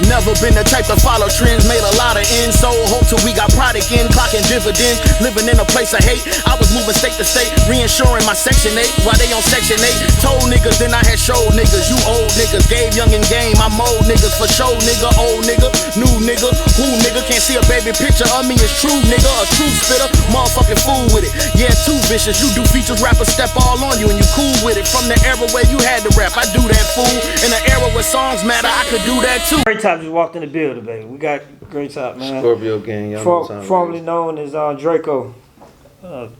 Never been the type to follow trends, made a lot of ends, so hope till we got product in, clocking dividends, living in a place of hate. I was moving state to state, reinsuring my section 8, while they on section 8. Told niggas, then I had showed niggas, you old niggas, gave young and game, I'm old niggas, for show nigga, old nigga, new nigga, who nigga, can't see a baby picture of me, it's true nigga, a true spitter, motherfucking fool with it, yeah too vicious, you do features, rappers step all on you and you cool with it, from the era where you had to rap, I do that fool, in the era where songs matter, I could do that too. Great Top just walked in the building, baby. We got Great Top, man. Scorpio gang, y'all know formerly known as Draco.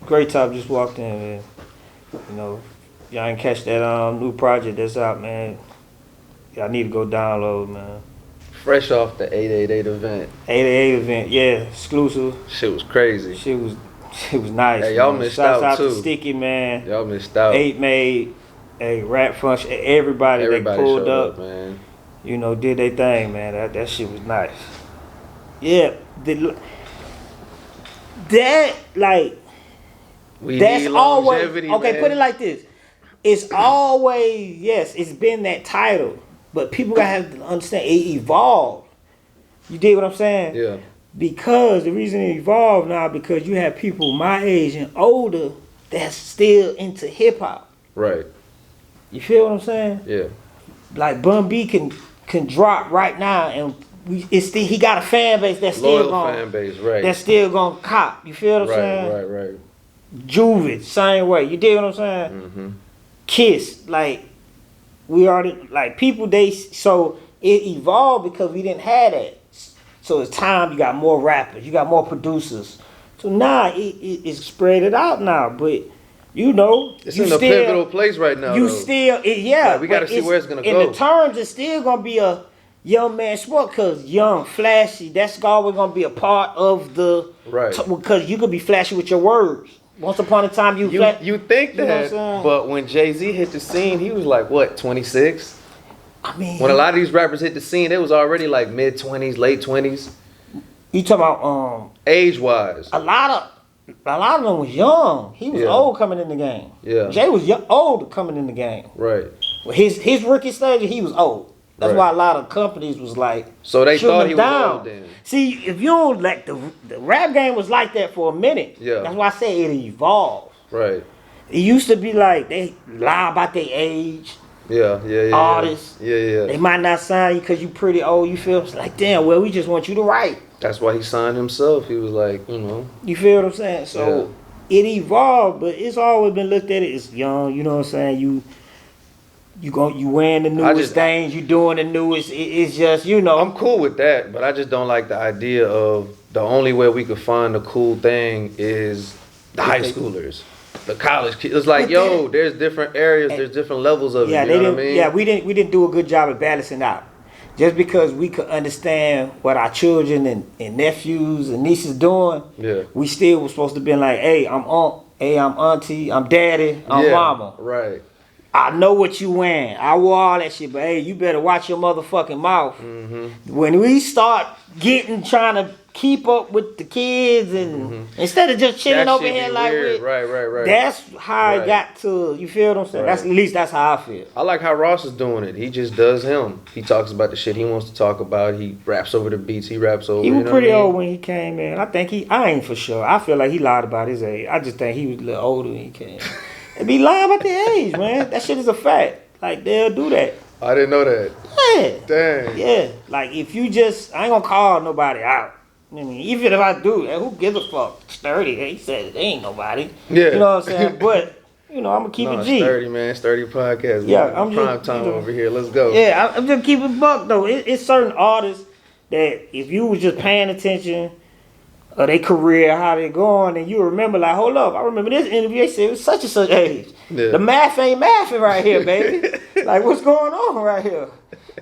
Great Top just walked in, man. You know, y'all ain't catch that new project that's out, man. Y'all need to go download, man. Fresh off the 888 event. 888 event, yeah, exclusive. Shit was crazy. Shit was nice. Hey, y'all missed Shouts out out too. to Sticky, man. Y'all missed out. 8 Made, hey, Rap FunXtion, everybody that pulled up, man. You know, did their thing, man. That shit was nice. Yeah, that like we that's need always longevity, okay. man. Put it like this: it's always yes, it's been that title, but people gotta have to understand it evolved. You dig what I'm saying? Yeah. Because the reason it evolved now because you have people my age and older that's still into hip hop. Right. You feel what I'm saying? Yeah. Like Bun B can drop right now and he got a fan base that's Loyal still gonna fan base, right. that's still gonna cop. You feel what I'm saying? Right. Juvid, same way. You dig what I'm saying? Mm-hmm. Kiss, like we already like people so it evolved because we didn't have that. So it's time you got more rappers, you got more producers. So now it's spread it out now, but you know, it's in a pivotal place right now. You though. still, yeah. Like, we got to see where it's gonna go. In the terms, it's still gonna be a young man sport because young, flashy. That's always gonna be a part of the right. Because you could be flashy with your words. Once upon a time, you think that, but when Jay-Z hit the scene, he was like what, 26? I mean, when a lot of these rappers hit the scene, it was already like mid-20s, late 20s. You talking about age-wise? A lot of them was young. He was old coming in the game. Yeah. Jay was old coming in the game. Right. Well, his rookie stage, he was old. That's why a lot of companies was like, so they thought he was down. old then. See, if you don't like the rap game was like that for a minute. Yeah. That's why I say it evolved. Right. It used to be like they lie about their age. Yeah. Artists. Yeah. They might not sign you because you pretty old. You feel it's like, damn, well, we just want you to write. That's why he signed himself. He was like, you know. You feel what I'm saying? So it evolved, but it's always been looked at it as young. You know what I'm saying? You wearing the newest things. You doing the newest. It's just, you know. I'm cool with that, but I just don't like the idea of the only way we could find a cool thing is the high schoolers. The college kids. It's like, there's different areas, there's different levels of it. You know what I mean? Yeah, we didn't do a good job of balancing out. Just because we could understand what our children and nephews and nieces doing, we still was supposed to be like, hey, I'm auntie, I'm daddy, I'm mama. Right. I know what you wearing. I wore all that shit, but hey, you better watch your motherfucking mouth. Mm-hmm. When we start trying to keep up with the kids and instead of just chilling over here like weird. Right. That's how I got to, you feel what I'm saying? At least that's how I feel. I like how Ross is doing it. He just does him. He talks about the shit he wants to talk about. He raps over the beats. He raps over. He was pretty old when he came in. I ain't for sure. I feel like he lied about his age. I just think he was a little older when he came. They be lying about their age, man. That shit is a fact. Like, they'll do that. I didn't know that. Yeah. Dang. Yeah. Like, if you just, I ain't gonna call nobody out. I mean, even if I do, who gives a fuck? It's 30. He said it ain't nobody. Yeah. You know what I'm saying? But, you know, I'm gonna keep it G. It's 30, man. It's 30 podcast. Yeah, I'm prime time over here. Let's go. Yeah, I'm just keeping buck, though. It's certain artists that if you was just paying attention of their career, how they going, and you remember like, hold up, I remember this interview, they said it was such and such age. Yeah. The math ain't mathing right here, baby. Like, what's going on right here?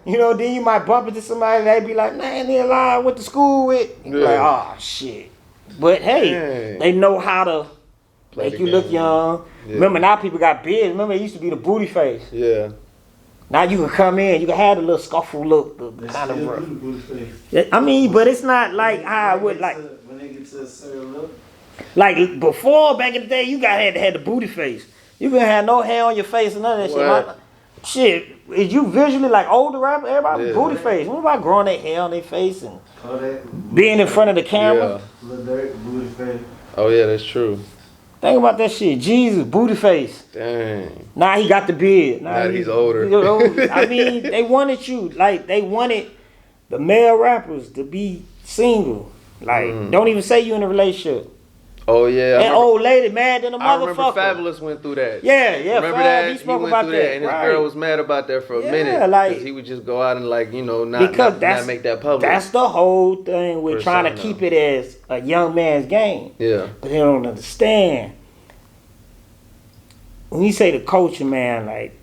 You know, then you might bump into somebody that be like, man, they line went to school with. Yeah. Like, oh, shit. But hey, they know how to make you look young. Yeah. Remember, now people got beards. Remember, it used to be the booty face. Yeah. Now you can come in, you can have the little scuffle look, the kind of rough. I mean, but it's not like how I would like. When they get to a certain look. Like before, back in the day, you had the booty face. You couldn't have no hair on your face and none of that shit. shit, is you visually like older rapper? Everybody Yeah. booty face. What about growing their hair on their face and Oh, that being in front of the camera? Yeah. Lil Durk, booty face. Oh yeah, that's true. Think about that shit. Jesus, booty face. Dang. Now he got the beard. Now he's older. I mean, they wanted you, like, they wanted the male rappers to be single. Like, don't even say you in a relationship. Oh yeah. That old lady mad than a I remember motherfucker. Fabulous went through that. Yeah. Remember Fab, that? he spoke went about through that. and his right. girl was mad about that for a minute. like- he would just go out and like, not make that public. That's the whole thing with trying to Persona. keep it as a young man's game. Yeah. But they don't understand. When you say the culture, man, like,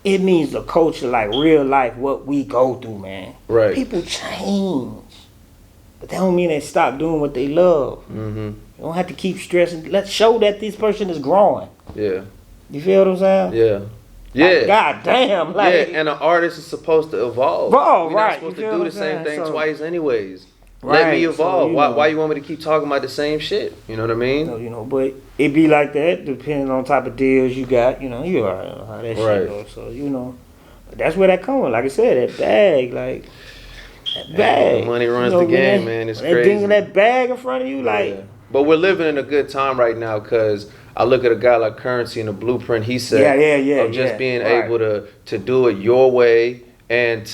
it means the culture, like real life, what we go through, man. Right. People change. But that don't mean they stop doing what they love. Mm-hmm. You don't have to keep stressing. Let's show that this person is growing. Yeah. You feel what I'm saying? Yeah. Yeah. Like, God damn. Like, yeah, and an artist is supposed to evolve. Evolve, We're not right. supposed You to feel do what the I'm same saying? thing So- twice anyways. Let Right, me so, evolve. you why know. you want me to keep talking about the same shit? You know what I mean? So, but it be like that depending on type of deals you got. You already know how that Right. shit goes. So, but that's where that comes. Like I said, that bag, like, that bag. money runs You know, the game, when man. It's they crazy. dinging that bag in front of you, like, Yeah. But we're living in a good time right now because I look at a guy like Currency and the blueprint he said of just being right. able to do it your way and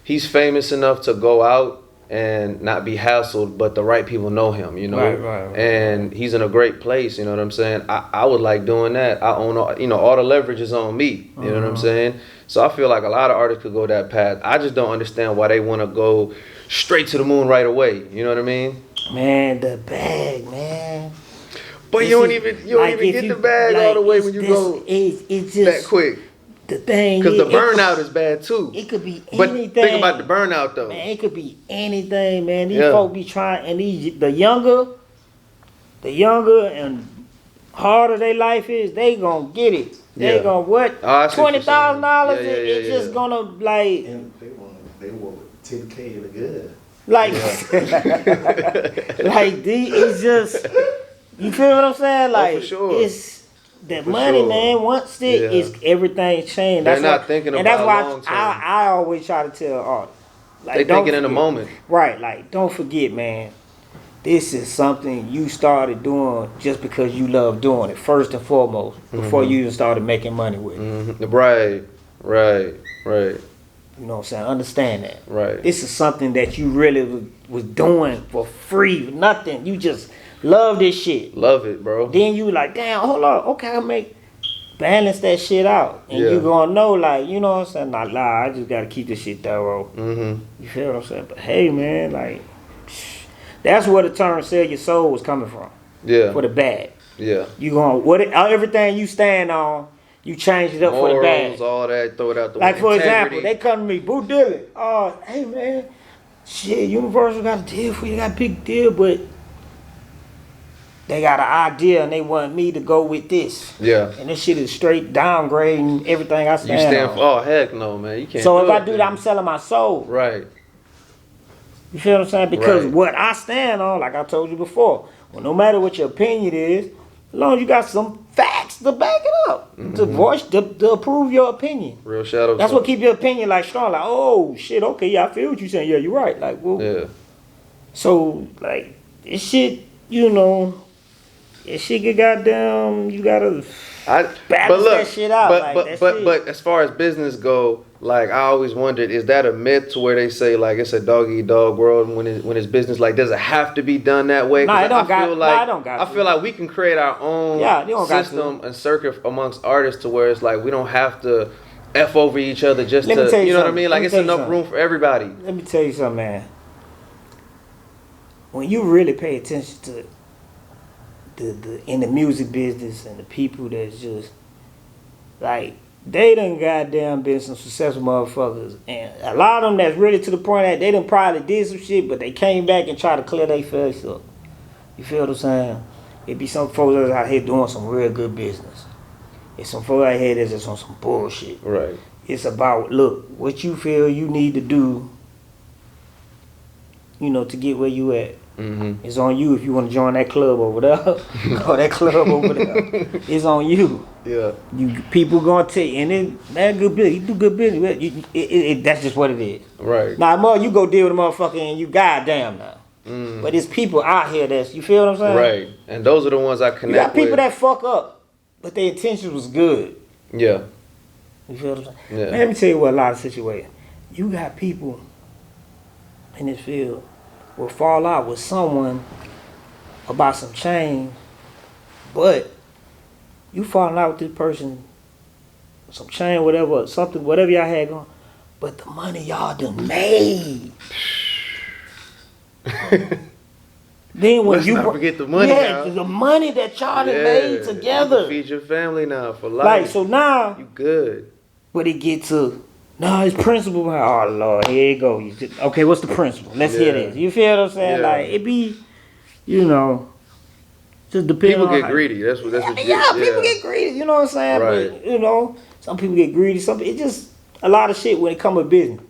he's famous enough to go out and not be hassled, but the right people know him, Right. and he's in a great place, you know what I'm saying? I would like doing that. I own all the leverage is on me, you know what I'm saying? So I feel like a lot of artists could go that path. I just don't understand why they want to go straight to the moon right away, you know what I mean? man, the bag, man. But This you don't is- even like, get if the bag all the way when you go It's that just quick. the thing. Because the it- burnout is bad too. It could be But anything. think about the burnout though. Man, it could be anything, man. These Yeah. folk be trying, and the younger and harder their life is, they gonna get it. They Yeah. gonna what? Oh, I see what you're saying. $20,000. Yeah, It's yeah. just gonna like And they want 10K in the good. like like it's just, you feel what I'm saying? Like for sure. it's the For money, sure. man. Once it Yeah. is, everything changed. They're That's not why, thinking and that's about why long term. I always try to tell artists, like, They don't thinking in the forget. moment. Right, like, don't forget, man. This is something you started doing just because you love doing it, first and foremost, before you even started making money with it. Mhm. Right. You know what I'm saying? Understand that. Right. This is something that you really was doing for free, nothing. You just love this shit. Love it, bro. Then you like, damn, hold on, okay, balance that shit out. And Yeah. you gonna know, like, you know what I'm saying? Nah, I just gotta keep this shit thorough. Mm-hmm. You feel what I'm saying? But hey, man, like, that's where the term "sell your soul" was coming from. Yeah. For the bag. Yeah. You gonna everything you stand on, you change it up for the bag. Morals, all that, throw it out the Like, window. for example, Integrity. they come to me, Boo Dylan. Oh, hey, man, shit, Universal got a deal for you. They got a big deal, but they got an idea and they want me to go with this. Yeah. And this shit is straight downgrading everything I You stand, stand on. for, oh, heck no, man. You can't So if I it, do man. that, I'm selling my soul. Right. You feel what I'm saying? Because Right. what I stand on, like I told you before, well, no matter what your opinion is, as long as you got some facts to back it up, to voice, to approve your opinion. Real shadow. That's what keep your opinion like strong. Like, oh shit, okay, yeah, I feel what you saying. Yeah, you're right. Like, well, Yeah. so like this shit, you know, this shit get goddamn. You gotta balance that shit out. But as far as business go, like I always wondered, is that a myth to where they say like it's a dog eat dog world when it's business? Like, does it have to be done that way? Nah, it don't got. feel Nah, like, it don't got. I feel like we can create our own Yeah, you don't got system and circuit amongst artists to where it's like we don't have to f over each other just Let me to, tell you you know what I something. mean? Like Let me it's tell you enough something. room for everybody. Let me tell you something, man. When you really pay attention to the in the music business and the people that's just like, they done goddamn been some successful motherfuckers, and a lot of them that's really to the point that they done probably did some shit, but they came back and tried to clear their face up. You feel what I'm saying? It be some folks that's out here doing some real good business. It's some folks out here that's just on some bullshit. Right. It's about, look, what you feel you need to do, you know, to get where you at. Mm-hmm. It's on you if you want to join that club over there or that club over there. It's on you. Yeah. You people gonna tell you, and then man, good business. You do good business. That's just what it is. Right. Now, more you go deal with a motherfucker and you goddamn now. But it's people out here that's, you feel what I'm saying? Right. And those are the ones I connect with. You got people that fuck up, but their intentions was good. Yeah. You feel what I'm saying? Yeah. Man, let me tell you what a lot of situations. You got people in this field will fall out with someone about some change, but you falling out with this person, some change, whatever, something, whatever y'all had going, but the money y'all done made. Then when Let's you not forget the money now. the money that y'all done made together. You can feed your family now for life. Like, so now, you good. but it get to, no, it's principle. Oh, Lord, here you go. Okay, what's the principle? Let's hear this. You feel what I'm saying? Yeah. Like, it be, you know, just depending People on get greedy. That's what people get greedy. You know what I'm saying? Right. But, you know, some people get greedy. It just, a lot of shit when it come to business.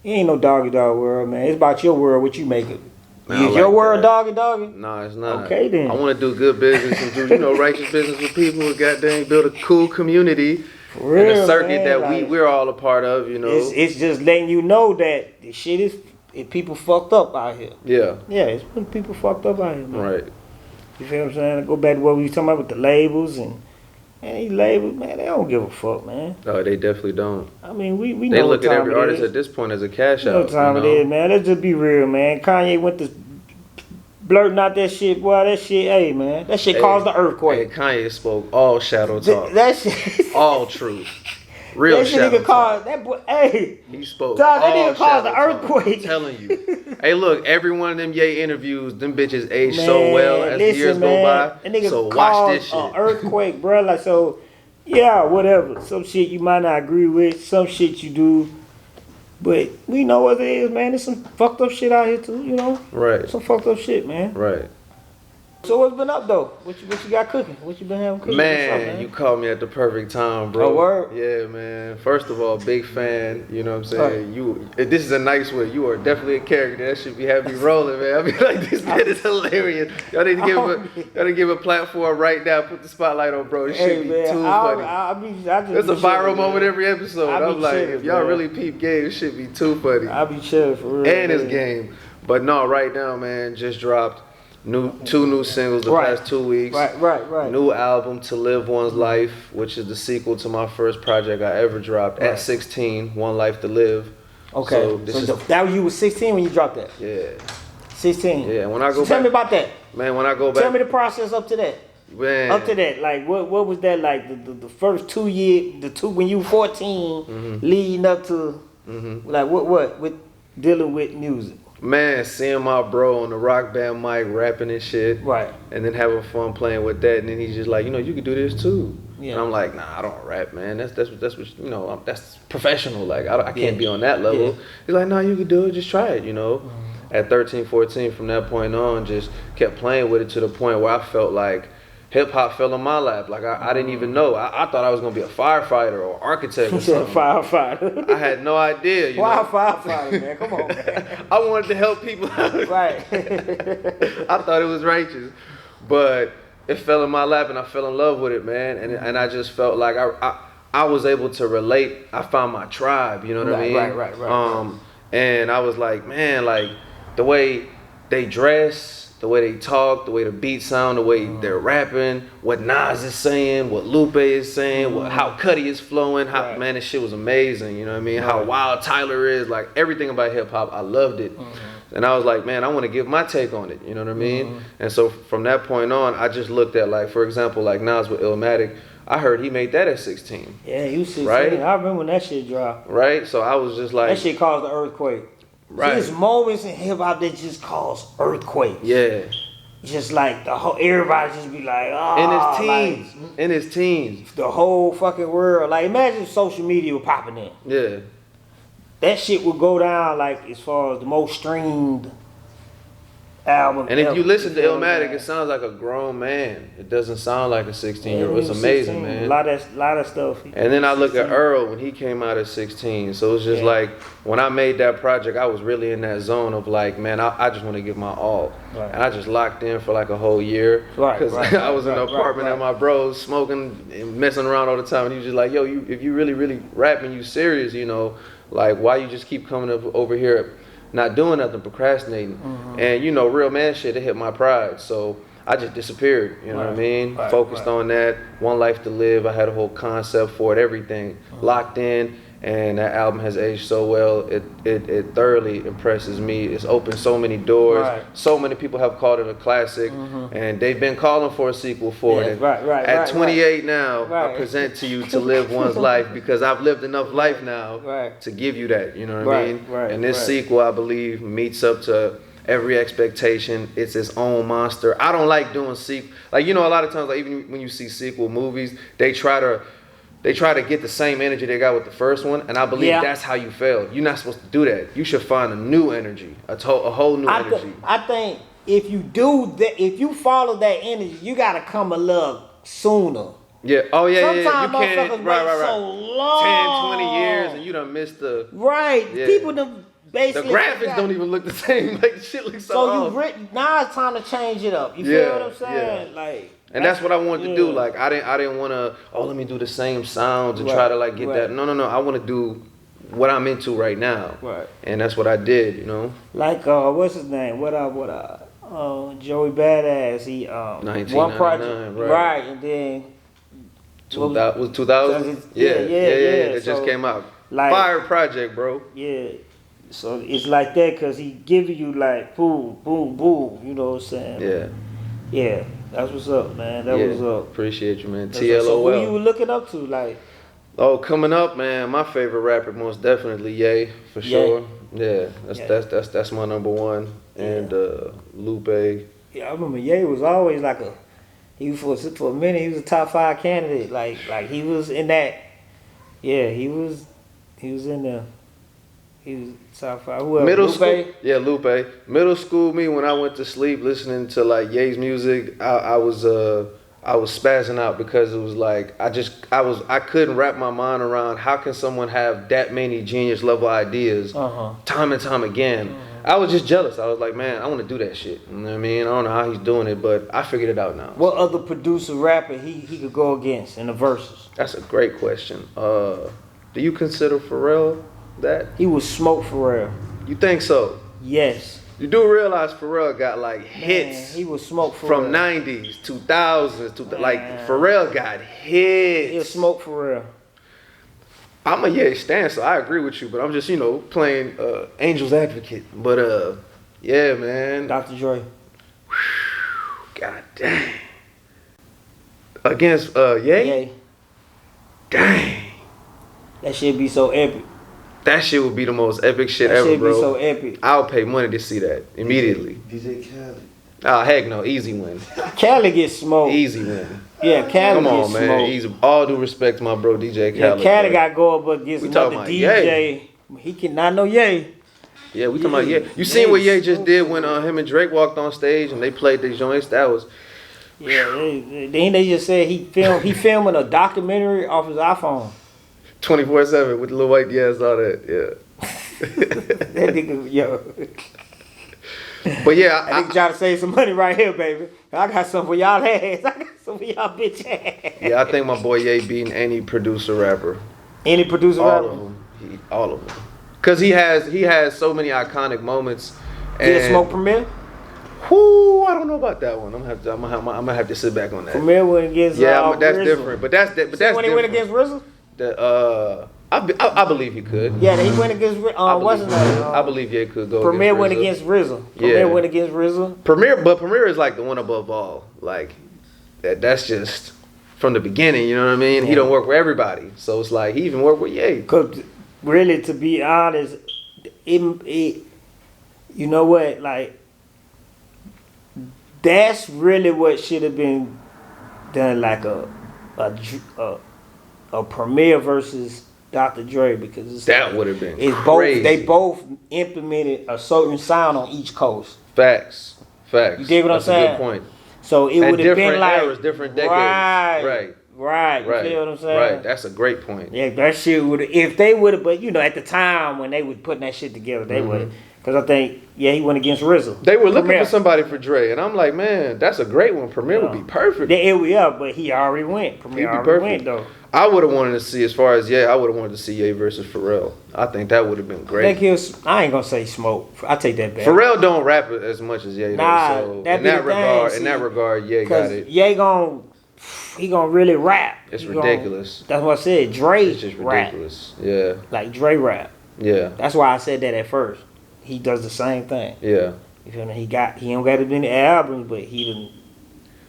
It ain't no doggy dog world, man. It's about your world, what you make it. Man, I Is like your world that. doggy? No, it's not. Okay, then. I want to do good business and do, righteous business with people who goddamn build a cool community For real, and a circuit man, that like, we're all a part of, It's just letting you know that the shit is, people fucked up out here. Yeah. Yeah, it's when people fucked up out here, man. Right. You feel what I'm saying? I go back to what we was talking about with the labels and these labels, man, they don't give a fuck, man. No, they definitely don't. I mean, we They know look what at time every it artist is. at this point as a cash You know out. what time it is, man. Let's just be real, man. Kanye went to blurting out that shit, boy. That shit, hey, man. That shit caused the earthquake. Hey, Kanye spoke all shadow talk. That shit. All truth. Real that shit shadow nigga talk. caused that boy. Hey, He spoke Dog, that all nigga caused the shadow talk. earthquake. I'm telling you. Hey, look, every one of them Ye interviews, them bitches age man, so well as the years go by. That nigga So watch caused this shit. an earthquake, bro. Like, so, yeah, whatever. Some shit you might not agree with. Some shit you do. But we know what it is, man. There's some fucked up shit out here, too, you know? Right. Some fucked up shit, man. Right. So what's been up, though? What you got cooking? What you been having cooking? Man, you called me at the perfect time, bro. Oh, word? Yeah, man. First of all, big fan. You know what I'm saying? This is a nice way. You are definitely a character. That should be having me rolling, man. I be like, this man is hilarious. Y'all need to give a platform right now. Put the spotlight on, bro. This shit be too funny. There's a viral moment every episode. I'm like, if y'all really peep game, this shit be too funny. I be chilling for real. And it's game. But no, right now, man, just dropped two new singles the past 2 weeks. Right. New album, To Live One's Life, which is the sequel to my first project I ever dropped at 16, One Life to Live. Okay. So that was you was 16 when you dropped that? Yeah. 16. Yeah, when I go back. Tell me about that. Man, when I go back. Tell me the process up to that. Man. Up to that. Like, what was that like? The first 2 years, when you were 14, leading up to, like, what? With dealing with music. Man, seeing my bro on the rock band mic rapping and shit. Right. And then having fun playing with that. And then he's just like, you can do this too. Yeah. And I'm like, nah, I don't rap, man. That's what that's professional. Like, I can't be on that level. Yeah. He's like, no, you can do it. Just try it, At 13, 14, from that point on, just kept playing with it to the point where I felt like hip hop fell in my lap. Like, I didn't even know. I thought I was gonna be a firefighter or architect or something. Firefighter. I had no idea. Why a firefighter, man? Come on, man. I wanted to help people out. Right. I thought it was righteous, but it fell in my lap and I fell in love with it, man. And I just felt like I was able to relate. I found my tribe. You know what I mean? Right. And I was like, man, like the way they dress, the way they talk, the way the beats sound, the way they're rapping, what Nas is saying, what Lupe is saying, how Cudi is flowing, man, this shit was amazing, you know what I mean? How wild Tyler is, like everything about hip hop, I loved it. And I was like, man, I want to give my take on it, you know what I mean? And so from that point on, I just looked at, like, for example, like Nas with Illmatic, I heard he made that at 16. Yeah, he was 16. Right? I remember when that shit dropped. Right? So I was just like... That shit caused the earthquake. Right. There's moments in hip hop that just cause earthquakes. Yeah. Just like everybody just be like, oh. In his teens. The whole fucking world. Like, imagine if social media was popping in. Yeah. That shit would go down, like, as far as the most streamed album. And if you listen to ever, Illmatic, man. it sounds like a grown man. It doesn't sound like a 16-year-old. Yeah, It's he was amazing, 16. man. A lot of stuff. And then I look at 16. Earl when he came out at 16. So it's just Yeah. like when I made that project, I was really in that zone of like, man, I just want to give my all. Right. And I just locked in for like a whole year. Right, Because right, I was in right, an apartment right. at my bros smoking and messing around all the time. And he was just like, yo, if you really, really rapping, you serious, you know, like why you just keep coming up over here not doing nothing, procrastinating. And you know, real man shit, it hit my pride. So I just disappeared, you know what I mean? Right, Focused on that, one life to live. I had a whole concept for it, everything locked in. And that album has aged so well. It thoroughly impresses me. It's opened so many doors. Right. So many people have called it a classic, and they've been calling for a sequel for Yeah, it. right, At 28 now, I Right. present to you to live one's life because I've lived enough life now Right. to give you that. You know what I Right, mean? right, And this right. sequel, I believe, meets up to every expectation. It's its own monster. I don't like doing sequel. Like, you know, a lot of times, like even when you see sequel movies, they try to get the same energy they got with the first one, and I believe Yeah. that's how you failed. You're not supposed to do that. You should find a new energy, a whole new energy. I think if you do that, if you follow that energy, you gotta come a little sooner. Yeah. Oh yeah, yeah. Sometimes You can't. motherfuckers Right, wait right, right. so long. 10, 20 years, and you done missed the. Right. Yeah. People done The basically. graphics don't even look the same. Like shit looks so So off. now it's time to change it up. You Yeah, feel what I'm saying? yeah. Like. And that's what I wanted to do. yeah. Like I didn't want to. Oh, let me do the same sounds and Right, try to like get right. that. No. I want to do what I'm into right now. Right. And that's what I did. You know. Like what's his name? Joey Badass. He 1999, one project, right. and then 2000 was 2000. Yeah. It just So, came out. like- Fire project, bro. yeah. So it's like that because he giving you like boom, boom, boom. You know what I'm saying? Yeah. Yeah. That's what's up, man. That yeah. was up. Appreciate you, man. That's up. So who you TLOL. looking up to? Like, Oh, coming up, man. My favorite rapper, most definitely Ye, for Ye. sure. Yeah, Yeah. that's my number one. And Lupe. yeah, I remember Ye was always like he was for a minute he was a top 5 candidate. Like he was in that. Yeah, he was in there. He was top 5. Who else? Middle Lupe? school, yeah, Lupe. Middle school, me when I went to sleep listening to like Ye's music, I was spazzing out because it was like I couldn't wrap my mind around how can someone have that many genius level ideas time and time again. I was just jealous. I was like, man, I want to do that shit. You know what I mean? I don't know how he's doing it, but I figured it out now. What other producer rapper he could go against in the verses? That's a great question. Do you consider Pharrell that? He was Smoke Pharrell. You think so? Yes. You do realize Pharrell got like hits. Man, he was Smoke Pharrell. From 90s, 2000s, like Man. Pharrell got hits. He was Smoke Pharrell. I'm a Ye stan, so I agree with you, but I'm just, playing Angel's Advocate. But yeah, man. Dr. Dre. God dang. Against Ye? Yeah. Dang. That shit be so epic. That shit would be the most epic shit That ever, shit bro. be so epic. I'll pay money to see that immediately. DJ Khaled. Oh, heck no. Easy win. Cali gets smoked. Easy win. Yeah, Cali Come gets on, man. smoked. Easy. All due respect to my bro, DJ Yeah, Khaled. Cali bro. got to go up against We another talking DJ. about Ye. He cannot know Ye. Yeah, we talking about Yeah. Ye. You seen what Ye just Yes. did when him and Drake walked on stage and they played the joints? That was Yeah, then they just said he filming a documentary off his iPhone. 24/7 with the little white ass, all that. Yeah. That nigga, yo. But yeah, I nigga trying to save some money right here, baby. I got some for y'all ass. I got some for y'all bitch ass. I think my boy Ye beating any producer rapper. Any producer All rapper? of them. All of them. Cause he has so many iconic moments. Did Smoke Premier? Whoo, I don't know about that one. I'm gonna have to sit back on that. Premier went against Yeah, that's RZA. different. But that's When different. he went against RZA? I believe he could. Yeah, he went against what's his name? I believe Ye could go. Premier against went RZA. against RZA. Yeah. Premier went against RZA. Premier is like the one above all. Like that's just from the beginning. You know what I mean? He Yeah. don't work with everybody, so it's like he even worked with Ye. Cause really, to be honest, it you know what? Like that's really what should have been done, like a Premier versus Dr. Dre, because it's That like, would have been it's crazy. both they both implemented a certain sound on each coast. Facts. Facts. You dig what I'm That's a saying? good point. So it would have been different like eras, different decades. Right. Right. You feel what I'm saying? Right. That's a great point. Yeah, that shit would have, if they would have, but you know, at the time when they were putting that shit together, they would have. Because I think, he went against RZA. They were looking Premier. for somebody for Dre, and I'm like, man, that's a great one. Premier would be perfect. But he already went. Premier He'd be already perfect. went, though. I would have wanted to see, as far as I would have wanted to see Ye versus Pharrell. I think that would have been great. I ain't gonna say Smoke. I take that back. Pharrell don't rap as much as Ye. Nah, though, so that in be that the regard, thing, in that regard, Ye got it. Ye gonna really rap. It's ridiculous. That's what I said. Dre It's just rap. ridiculous. Yeah. Like Dre rap. Yeah. That's why I said that at first. He does the same thing. Yeah. You feel me? He don't got as many albums, but he done.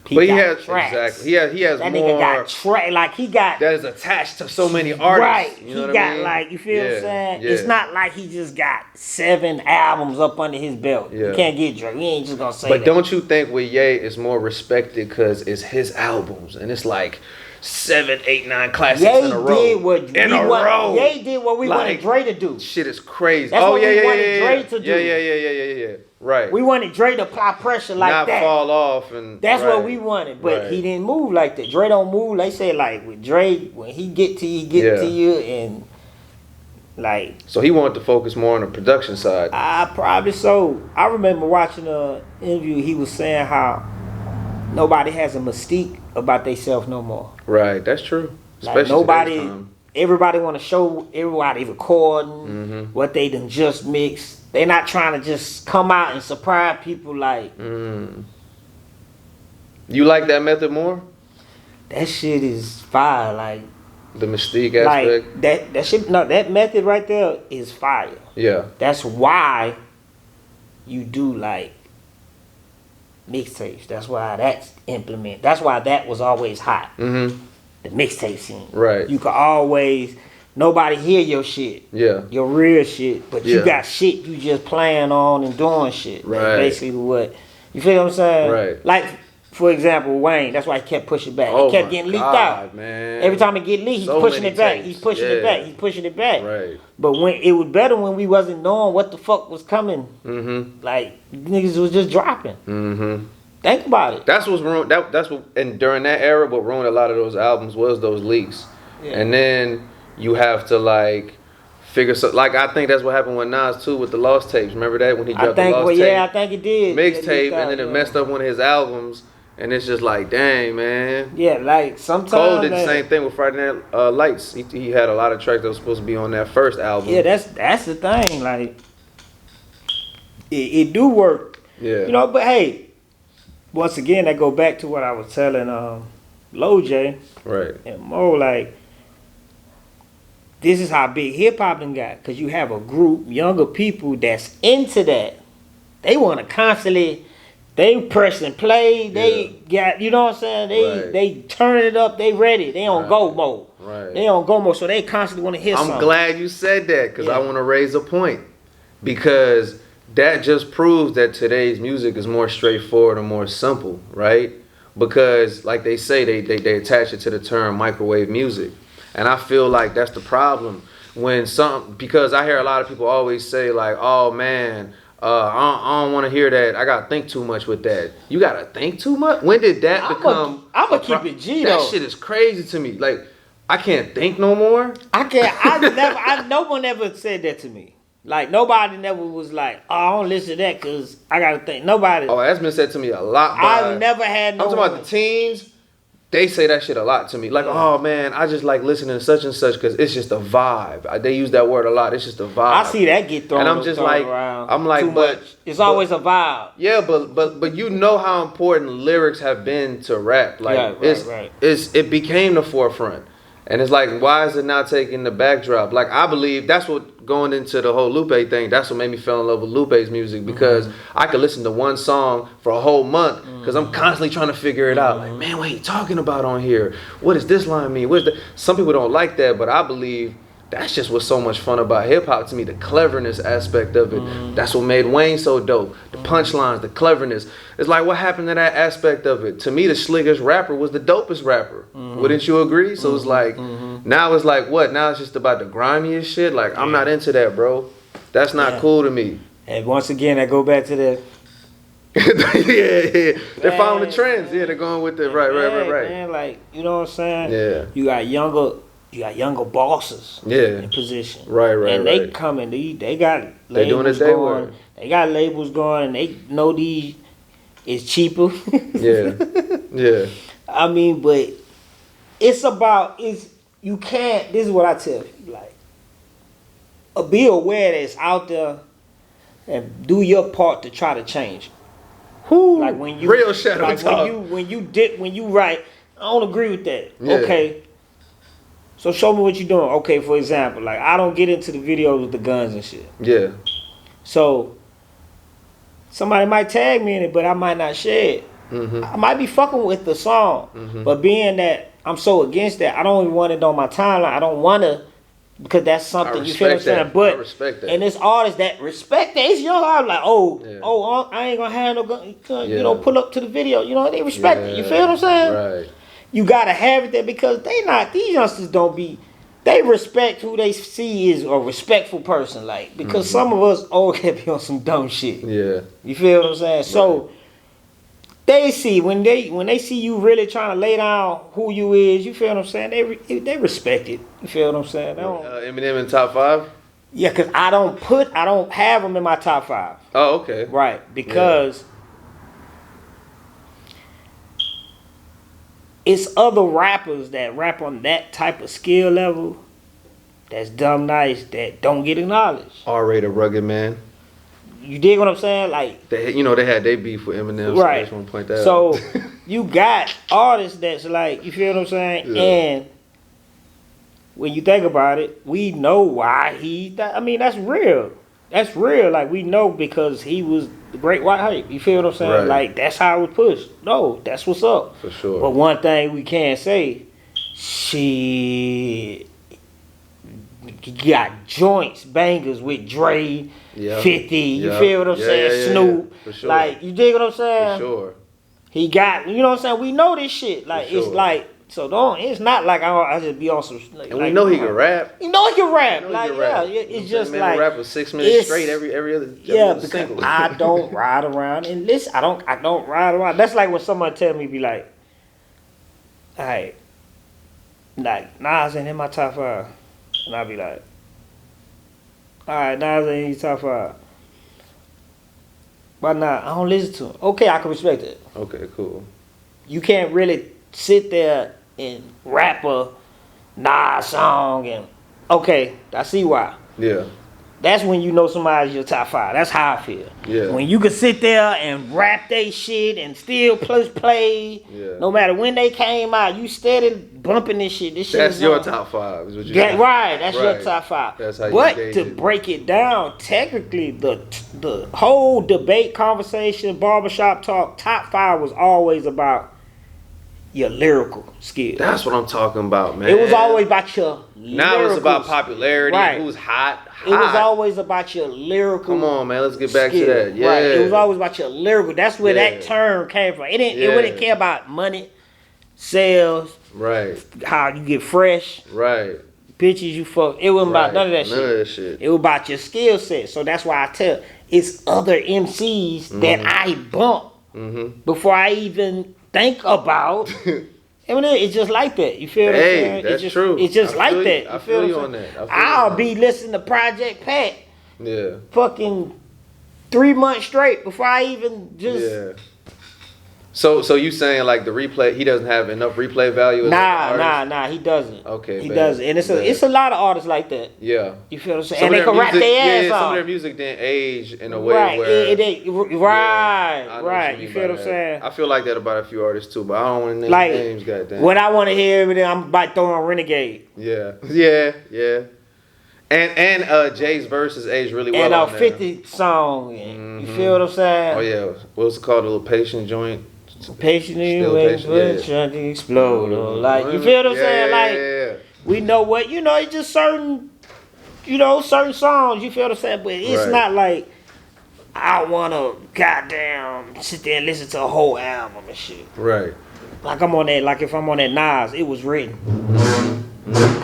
But he got has tracks. exactly. He has That more nigga got track. Like he got. that is attached to so many artists. Right. You know he what got I mean? like, you feel what I'm saying? Yeah. It's not like he just got 7 albums up under his belt. Yeah. You can't get Drake. We ain't just gonna say But that. don't you think with Ye is more respected because it's his albums and it's like 7, 8, 9 classics Ye in a row. did what Ye did what we wanted Like, Dre to do. Shit is crazy. That's what we wanted Dre to do. Yeah. Right. We wanted Dre to apply pressure like Not that. fall off and That's right. what we wanted, but Right. he didn't move like that. Dre don't move. They say like with Dre, when he get to you, he get to you, and like. So he wanted to focus more on the production side. I probably so. I remember watching a interview. He was saying how nobody has a mystique about themselves no more. Right. That's true. Like Especially nobody, today's time. everybody want to show everybody recording what they done just mixed. They not trying to just come out and surprise people like. You like that method more? That shit is fire. Like The mystique aspect? like that shit. No, that method right there is fire. Yeah. That's why you do like mixtapes. That's why that's implement. That's why that was always hot. Mm-hmm. The mixtape scene. Right. You could always nobody hear your shit. Yeah. Your real shit, but you Yeah. got shit you just playing on and doing shit. That's Right. basically what you feel what I'm saying? Right. Like for example, Wayne. That's why he kept pushing back. Oh It kept my getting leaked God, out. man. Every time it get leaked, he's So pushing many it back. tapes. He's pushing it Yeah. back. He's pushing it back. Right. But when it was better when we wasn't knowing what the fuck was coming. Mm-hmm. Like niggas was just dropping. Mm-hmm. Think about it. That's what's ruined. That's what. And during that era, what ruined a lot of those albums was those leaks. Yeah. And then you have to like figure. So, like I think that's what happened with Nas too with the Lost tapes. Remember that when he dropped the Lost tape, I think it did. mixtape, and then it messed up one of his albums. And it's just like, dang, man. Yeah, like sometimes Cole did the same thing with Friday Night Lights. He had a lot of tracks that was supposed to be on that first album. Yeah, that's the thing. Like it do work. Yeah. You know, but hey, once again, that go back to what I was telling Lil J Right. and Mo. Like this is how big hip hop done got, because you have a group younger people that's into that. They want to constantly. They press and play. They got, you know what I'm saying? They turn it up. They ready. They on go mode. Right. They on go mode. So they constantly want to hear something. I'm glad you said that because I Yeah. want to raise a point. Because that just proves that today's music is more straightforward and more simple, right? Because like they say, they attach it to the term microwave music. And I feel like that's the problem. Because I hear a lot of people always say like, oh man, I don't want to hear that. I gotta think too much with that. You gotta think too much? When did that become? I'ma keep it G though. That shit is crazy to me. Like, I can't think no more. I can't. No one ever said that to me. Like nobody never was like, oh, I don't listen to that because I gotta think. Nobody. Oh, that's been said to me a lot. I've never had no. I'm talking about the teens. They say that shit a lot to me. Like, oh man, I just like listening to such and such because it's just a vibe. They use that word a lot. It's just a vibe. I see that get thrown. And I'm just like, around I'm like, too but much. It's always a vibe. Yeah, but you know how important lyrics have been to rap. Like, right. It became the forefront. And it's like, why is it not taking the backdrop? Like, I believe that's what, going into the whole Lupe thing, that's what made me fall in love with Lupe's music, because I could listen to one song for a whole month because I'm constantly trying to figure it out. Like, man, what are you talking about on here? What does this line mean? Some people don't like that, but I believe that's just what's so much fun about hip hop to me, the cleverness aspect of it. That's what made Wayne so dope. The punchlines, the cleverness. It's like, what happened to that aspect of it? To me, the slickest rapper was the dopest rapper. Wouldn't you agree? So it's like, now it's like, what? Now it's just about the grimiest shit? Like, I'm not into that, bro. That's not cool to me. And once again, I go back to yeah. They're following the trends. Yeah, they're going with it. Right. Man, like, you know what I'm saying? Yeah. You got younger bosses in position. Right. And they coming, they got they doing it labels their going. way. They got labels going, and they know these is cheaper. Yeah. I mean, but it's about you can't. This is what I tell you, like, be aware that it's out there, and do your part to try to change it. Who? Like when you real shadow like talk. when you write, I don't agree with that. Yeah. Okay. So show me what you're doing. Okay, for example, like I don't get into the videos with the guns and shit. Yeah. So somebody might tag me in it, but I might not share it. I might be fucking with the song, but being that I'm so against that, I don't even want it on my timeline. I don't want to, because that's something, you feel what I'm saying? But I respect that. And it's artists that respect that. It's young. I'm like, I ain't gonna have no gun. You know, pull up to the video. You know, they respect it. You feel what I'm saying? Right. You gotta have it there because these youngsters don't be. They respect who they see is a respectful person. Like, because some of us can be on some dumb shit. Yeah. You feel what I'm saying? Right. So they see when they see you really trying to lay down who you is. You feel what I'm saying? They respect it. You feel what I'm saying? They don't, Eminem in top 5. yeah, cause I don't have them in my top 5. Oh, okay. Right, because it's other rappers that rap on that type of skill level that's dumb nice that don't get acknowledged. R-rated rugged man. You dig what I'm saying? Like, They had their beef with Eminem. right. So I just want to point that So out. you got artists that's like, you feel what I'm saying? Yeah. And when you think about it, we know why that's real. That's real. Like, we know because he was the great white hype. You feel what I'm saying? Right. Like, that's how it was pushed. No, that's what's up. For sure. But one thing we can't say, shit, you got joints, bangers with Dre, Yeah. 50, you Yeah. feel what I'm Yeah, saying? yeah, Snoop. for sure. Like, you dig what I'm saying? For sure. He got, you know what I'm saying? We know this shit. Like, For it's sure. like, so it's not like I just be on some. Like, And we know he can rap. You know he can rap. You know he Like, can rap. yeah, it's just man like. rap for 6 minutes it's- straight every other because single. I don't ride around and listen. I don't ride around. That's like when someone tell me, be like, all right, like Nas ain't in my top 5, and I'll be like, all right, Nas ain't in your top 5. Why not? I don't listen to him. Okay, I can respect it. Okay, cool. You can't really sit there and rap a Nas song and okay, I see why. Yeah. That's when you know somebody's your top 5. That's how I feel. Yeah. When you can sit there and rap they shit and still play, Yeah. no matter when they came out, you steady bumping this shit. This shit That's is your on. top 5. Is what you Yeah, right. That's your Right. top 5. That's how you But gauge to it. break it down, technically, the whole debate, conversation, barbershop talk, top 5 was always about your lyrical skill. That's what I'm talking about, man. It was always about your Now it's about lyrical popularity, Right. who's hot. It was always about your lyrical. Come on, man. Let's get back skill. to that. Yeah. Right. It was always about your lyrical. That's where Yeah. that term came from. It didn't. Yeah. It wouldn't care about money, sales, Right. how you get fresh, Right. bitches you fuck. It wasn't about none of that shit. None of that shit. It was about your skill set. So that's why I tell it's other MCs that I bump before I even think about. I mean, it's just like that. You feel what I'm Hey, saying? that's It's just, true. It's just I like feel that. you. I You feel what you I'm on saying? that. I feel I'll you on be listening to Project Pat Yeah. fucking 3 months straight before I even just. Yeah. So you saying like the replay? He doesn't have enough replay value. As an artist? Nah. He doesn't. Okay, he bad, doesn't, and bad. it's a lot of artists like that. Yeah. You feel what I'm saying? Some And they of can rap music- their ass Some of off. their music didn't age in a way Right, where. right, I know what right. mean You feel by what I'm that. saying? I feel like that about a few artists too, but I don't want to name Like names. Goddamn. when I want to hear everything, I'm about throwing Renegade Yeah. And Jay's verses aged really well and on a there. 50 song. And You feel what I'm saying? Oh yeah, what's it called? A little patient joint. Patiently Still waiting patient, for yeah. it trying to explode. Like you feel what I'm saying? Like Yeah. we know what it's just certain songs. You feel what I'm saying? But it's Right. not like I wanna goddamn sit there and listen to a whole album and shit. Right. Like I'm on that. Like if I'm on that Nas, it was written.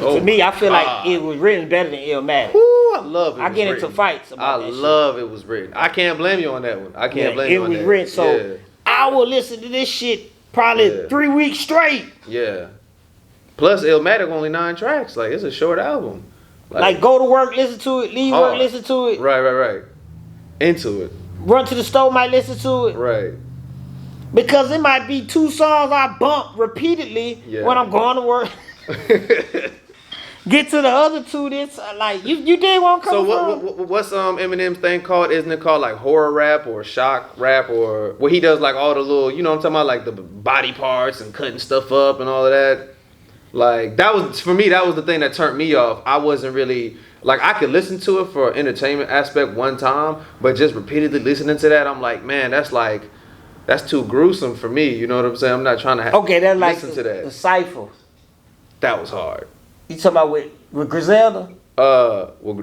Oh, For me, I feel God. like it was written better than Illmatic. Woo, I love it. I was get written. into fights about I that love it was written. I can't blame you on that one. I can't blame you on that. It was written, so I will listen to this shit probably 3 weeks straight. Yeah. Plus, Illmatic only 9 tracks. Like, it's a short album. Like go to work, listen to it. Leave work, listen to it. Right. Into it. Run to the store, might listen to it. Right. Because it might be 2 songs I bump repeatedly when I'm going to work. Get to the other 2. This like you did one come from. So what's Eminem's thing called? Isn't it called like horror rap or shock rap or where he does like all the little, you know what I'm talking about, like the body parts and cutting stuff up and all of that? Like that was for me. That was the thing that turned me off. I wasn't really like I could listen to it for entertainment aspect one time, but just repeatedly listening to that, I'm like, man, that's too gruesome for me. You know what I'm saying? I'm not trying to that's like listen to that. The Cypher. That was hard. You talking about with Griselda? No. I'm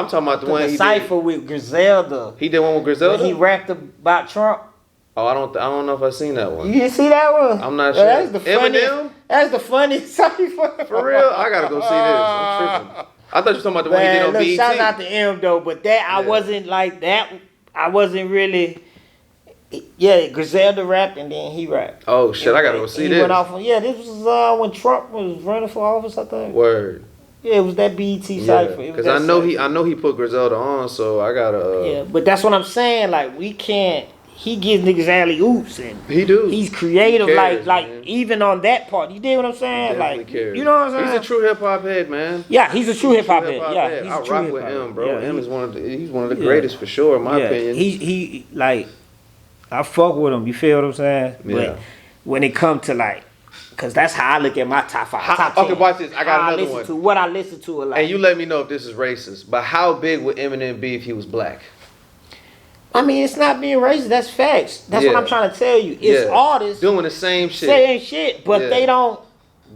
talking about the one he Cypher with Griselda. He did one with Griselda. When he rapped about Trump. Oh, I don't know if I seen that one. You didn't see that one? I'm not sure. That's the funniest. Eminem? That's the funniest Cypher. For real? I gotta go see this. I'm tripping. I thought you were talking about the one he did on BET. Shout out to M though, but that I wasn't like that. I wasn't really. Yeah, Griselda rapped and then he rapped. Oh shit! I gotta go see he this. Went off on, this was when Trump was running for office, I think. Word. Yeah, it was that BET Cypher. Because I know he put Griselda on, so I gotta. Yeah, but that's what I'm saying. Like we can't. He gives niggas alley oops and he do. He's creative, he cares, like man. Even on that part. You dig what I'm saying? Like cares. you know what I'm saying? He's a true hip hop head, man. Yeah, he's a true hip hop head. Yeah, he's I a true rock with hip-hop him, bro. Yeah, Him is one of the greatest for sure, in my opinion. He like I fuck with him. You feel what I'm saying? Yeah. But when it come to like, cause that's how I look at my top 5. Top 10. Okay, watch this. I got another one. To what I listen to a lot. And you let me know if this is racist. But how big would Eminem be if he was black? I mean, it's not being racist. That's facts. That's what I'm trying to tell you. It's artists doing the same shit, saying shit, but they don't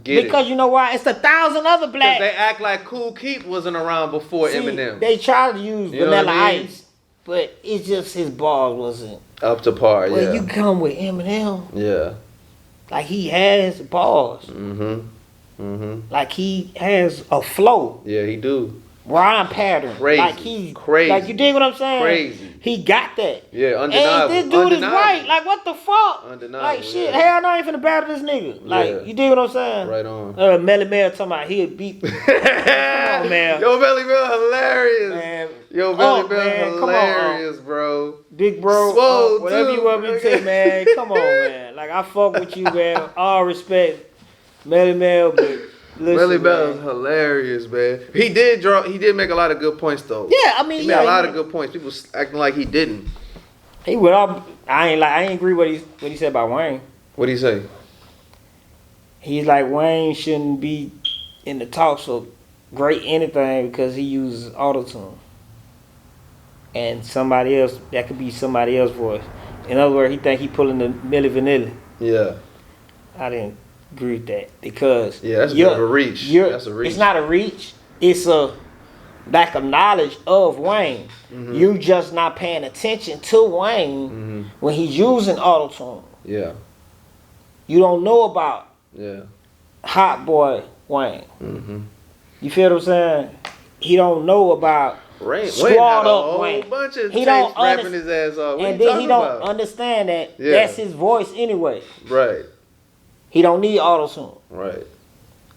get because it. You know why? It's 1,000 other black. They act like Kool Keith wasn't around before Eminem. They try to use Vanilla I mean? Ice, but it's just his bars wasn't up to par. Well, you come with Eminem. Yeah. Like he has bars. Like he has a flow. Yeah, he do. Rhyme pattern. Crazy. Like he's crazy. Like you dig what I'm saying? Crazy. He got that. Yeah, undeniable. And this dude is white. Like what the fuck? Undeniable. Like shit. Hell, no, I ain't finna battle this nigga. Like you dig what I'm saying? Right on. Melly Mel talking about he'll beat. Come on, man. Yo, Melly Mel hilarious. Man. Yo, Melly Mel hilarious, bro. Big bro. Swole, whatever you want me to say, man. Come on, man. Like I fuck with you, man. All respect, Melly Mel, but. Melly Mel is hilarious, man. He did make a lot of good points though. Yeah, I mean, he made a lot of good points. People acting like he didn't. He went off. I ain't agree what he said about Wayne. What did he say? He's like Wayne shouldn't be in the talks of great anything because he uses autotune. And somebody else, that could be somebody else's voice. In other words, he think he pulling the Milli Vanilli. Yeah. I didn't agree with that because that's a bit of a reach. That's a reach. It's not a reach. It's a lack of knowledge of Wayne. You just not paying attention to Wayne when he's using autotune. Yeah. You don't know about Hot Boy Wayne. You feel what I'm saying? He don't know about Squad Up Wayne. Bunch of he don't rapping his ass off. And then he don't understand that that's his voice anyway. Right. He don't need auto-tune. Right.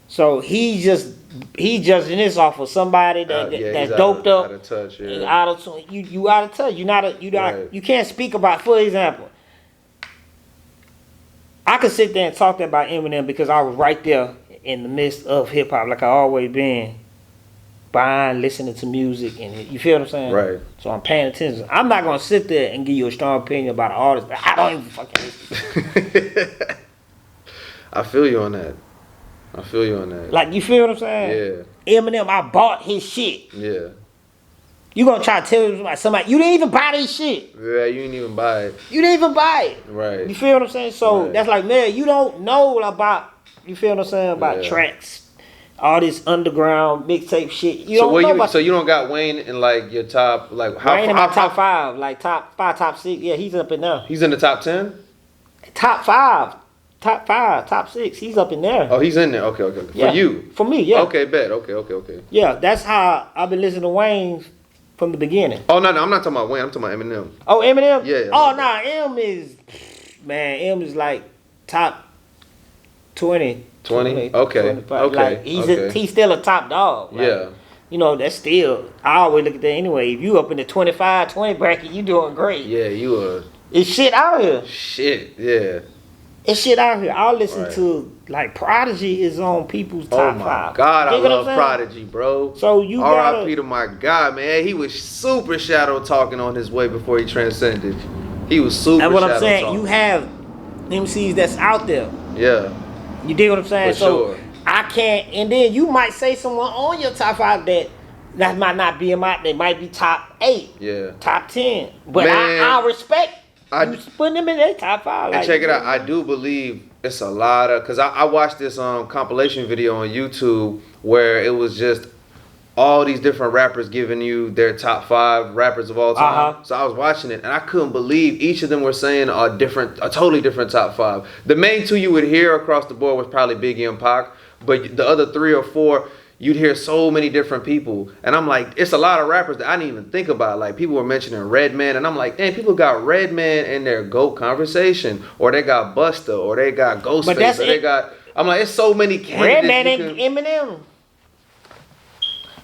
So he just judging this off of somebody that's doped up. Out of touch, yeah. Auto-tune. You out of touch. You can't speak about, for example, I could sit there and talk about Eminem because I was right there in the midst of hip hop, like I always been. Buying, listening to music, and you feel what I'm saying? Right. So I'm paying attention. I'm not gonna sit there and give you a strong opinion about an artist that I don't even fucking listen to. I feel you on that. Like, you feel what I'm saying? Yeah. Eminem, I bought his shit. Yeah. You gonna try to tell somebody you didn't even buy this shit. Yeah, you didn't even buy it. You didn't even buy it. Right. You feel what I'm saying? So that's like, man, you don't know about. You feel what I'm saying about tracks. All this underground mixtape shit. You don't know about. So you don't got Wayne in like your top, like how? Wayne in my top 5, like top 5, top 6. Yeah, he's up in there. He's in the top 10. Top 5. top 5, top 6. He's up in there. Oh, he's in there. Okay. For Yeah. you. For me, yeah. Okay, bet. Okay. Yeah, that's how I've been listening to Wayne from the beginning. Oh no, I'm not talking about Wayne. I'm talking about Eminem. Oh, Eminem? Yeah. Oh, nah, M is like top 20. 20? Okay. 25. Like, he's still a top dog. Like, Yeah. You know, that's still, I always look at that anyway. If you up in the 25, 20 bracket, you doing great. Yeah, you are. It's shit out here. Shit, yeah. It's shit out here. I'll listen Right. to, like, Prodigy is on people's Oh top my 5. God, I You know what love I'm saying? Prodigy, bro. So you gotta... R.I.P. to my God, man. He was super shadow talking on his way before he transcended. He was super That's what shadow I'm saying. talking. You have MCs that's out there. Yeah. You dig what I'm saying? For So sure. I can't, and then you might say someone on your top 5 that might not be in my, they might be top 8, Yeah. top 10. But Man, I respect I- you putting them in their top 5. And check it out. I do believe it's a lot of, because I watched this compilation video on YouTube where it was just all these different rappers giving you their top 5 rappers of all time. So I was watching it and I couldn't believe each of them were saying a totally different top 5. The main 2 you would hear across the board was probably Biggie and Pac, but the other 3 or 4 you'd hear so many different people. And I'm like, it's a lot of rappers that I didn't even think about. Like, people were mentioning Redman, and I'm like, damn, people got Redman in their GOAT conversation, or they got Busta, or they got Ghostface, or they got... I'm like, it's so many candidates. Redman and Eminem.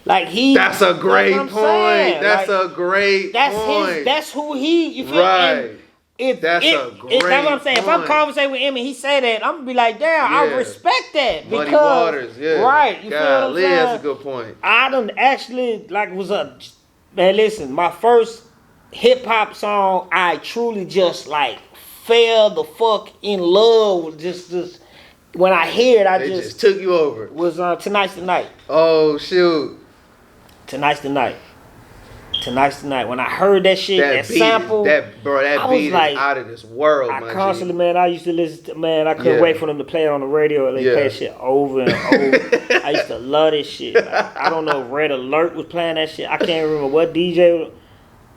Like, That's a great point. That's like, a great point. That's who he... You feel Right. That's what I'm saying. If I'm conversating with him and he say that, I'm gonna be like, damn, I respect that. Muddy because, Waters, yeah. Right. You feel what I'm saying? That's a good point. I done actually, was a... Man, listen, my first hip-hop song, I truly just, fell the fuck in love with just... When I hear it, It just took you over. Was Tonight's the Night. Oh, shoot. Tonight's the Night. Tonight's the Night. When I heard that shit, that beat sample, that beat is like, out of this world, I man. constantly, man, I used to listen to, man, I couldn't wait for them to play it on the radio. They play shit over and over. I used to love this shit. Like, I don't know if Red Alert was playing that shit. I can't remember what DJ.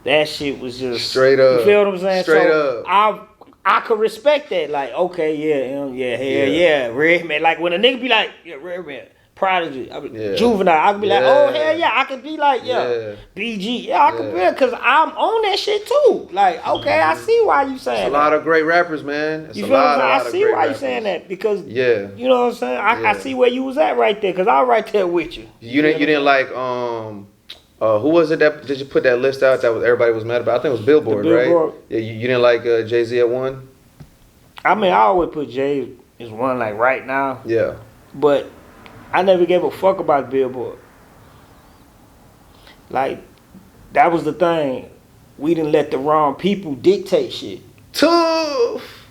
That shit was just straight up. You feel what I'm saying? Straight so up. I could respect that. Like, okay, yeah, Redman. Like when a nigga be like, yeah, Redman. Prodigy, Juvenile, I could be like, oh hell yeah, I could be like, BG, I could be, cause I'm on that shit too. Like, okay, I see why you saying that. A lot of great rappers, man. It's you a feel lot, what I'm saying? I see why rappers. you saying that because you know what I'm saying. I see where you was at right there, cause I was right there with you. You didn't like who was it that did you put that list out that everybody was mad about? I think it was Billboard, right? Yeah, you didn't like Jay-Z at 1? I mean, I always put Jay as 1 like right now. Yeah, but I never gave a fuck about Billboard. Like, that was the thing. We didn't let the wrong people dictate shit. Tough.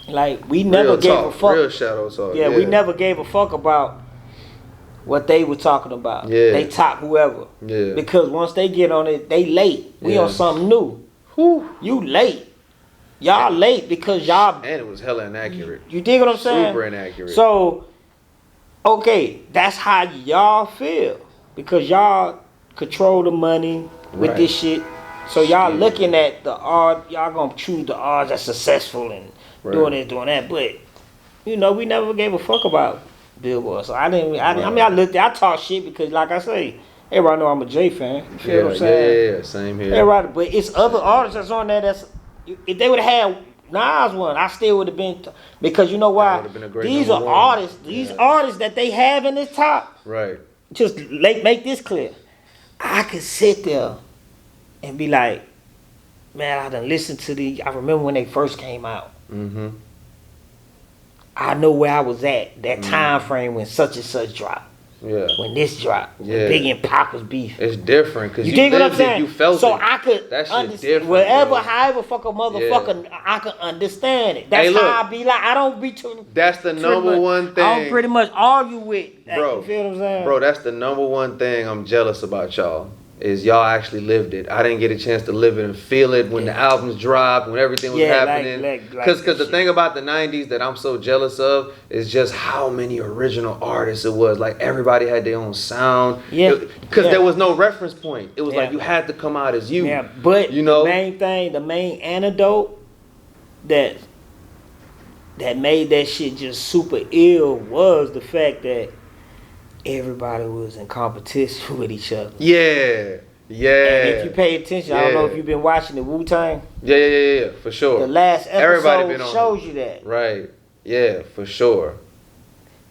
Like, we never gave a fuck. Real shadow talk. Yeah, we never gave a fuck about what they were talking about. Yeah. They top whoever. Yeah. Because once they get on it, they late. We on something new. Whew. You late. Y'all late because y'all... And it was hella inaccurate. You dig what I'm saying? Super inaccurate. So... Okay, that's how y'all feel because y'all control the money with this shit. So y'all looking at the art, y'all gonna choose the odds that's successful and doing this, doing that. But you know, we never gave a fuck about Billboard. So I didn't. I mean, I talk shit because, like I say, everybody know I'm a J fan. You feel what I'm saying? Yeah, same here. Everybody, but it's other artists that's on there. That's if they would have had Nas one, I still would have been because you know why? These are artists. These artists that they have in this top. Right. Just make this clear. I could sit there and be like, man, I done listened to these. I remember when they first came out. Mm-hmm. I know where I was at that time frame when such and such dropped. Yeah. When this dropped. Yeah. When Biggie and Pac was beef. It's different because you dig what I'm lived it, saying? you felt so it. I could that shit understand different. whatever, bro. however fuck a motherfucker, I could understand it. That's Hey, look, how I be like. I don't be too. That's the number one thing. I don't pretty much argue with. Like, Bro, you feel what I'm saying? Bro, that's the number one thing I'm jealous about y'all. Is y'all actually lived it. I didn't get a chance to live it and feel it when the albums dropped, when everything was happening. Because the thing about the 90s that I'm so jealous of is just how many original artists it was. Like, everybody had their own sound. Yeah. Because there was no reference point. It was like you had to come out as you. Yeah, but you know? the main antidote that that made that shit just super ill was the fact that everybody was in competition with each other. Yeah. And if you pay attention, I don't know if you've been watching the Wu-Tang. Yeah, for sure. The last Everybody been episode on shows it. you that. Right. Yeah, for sure.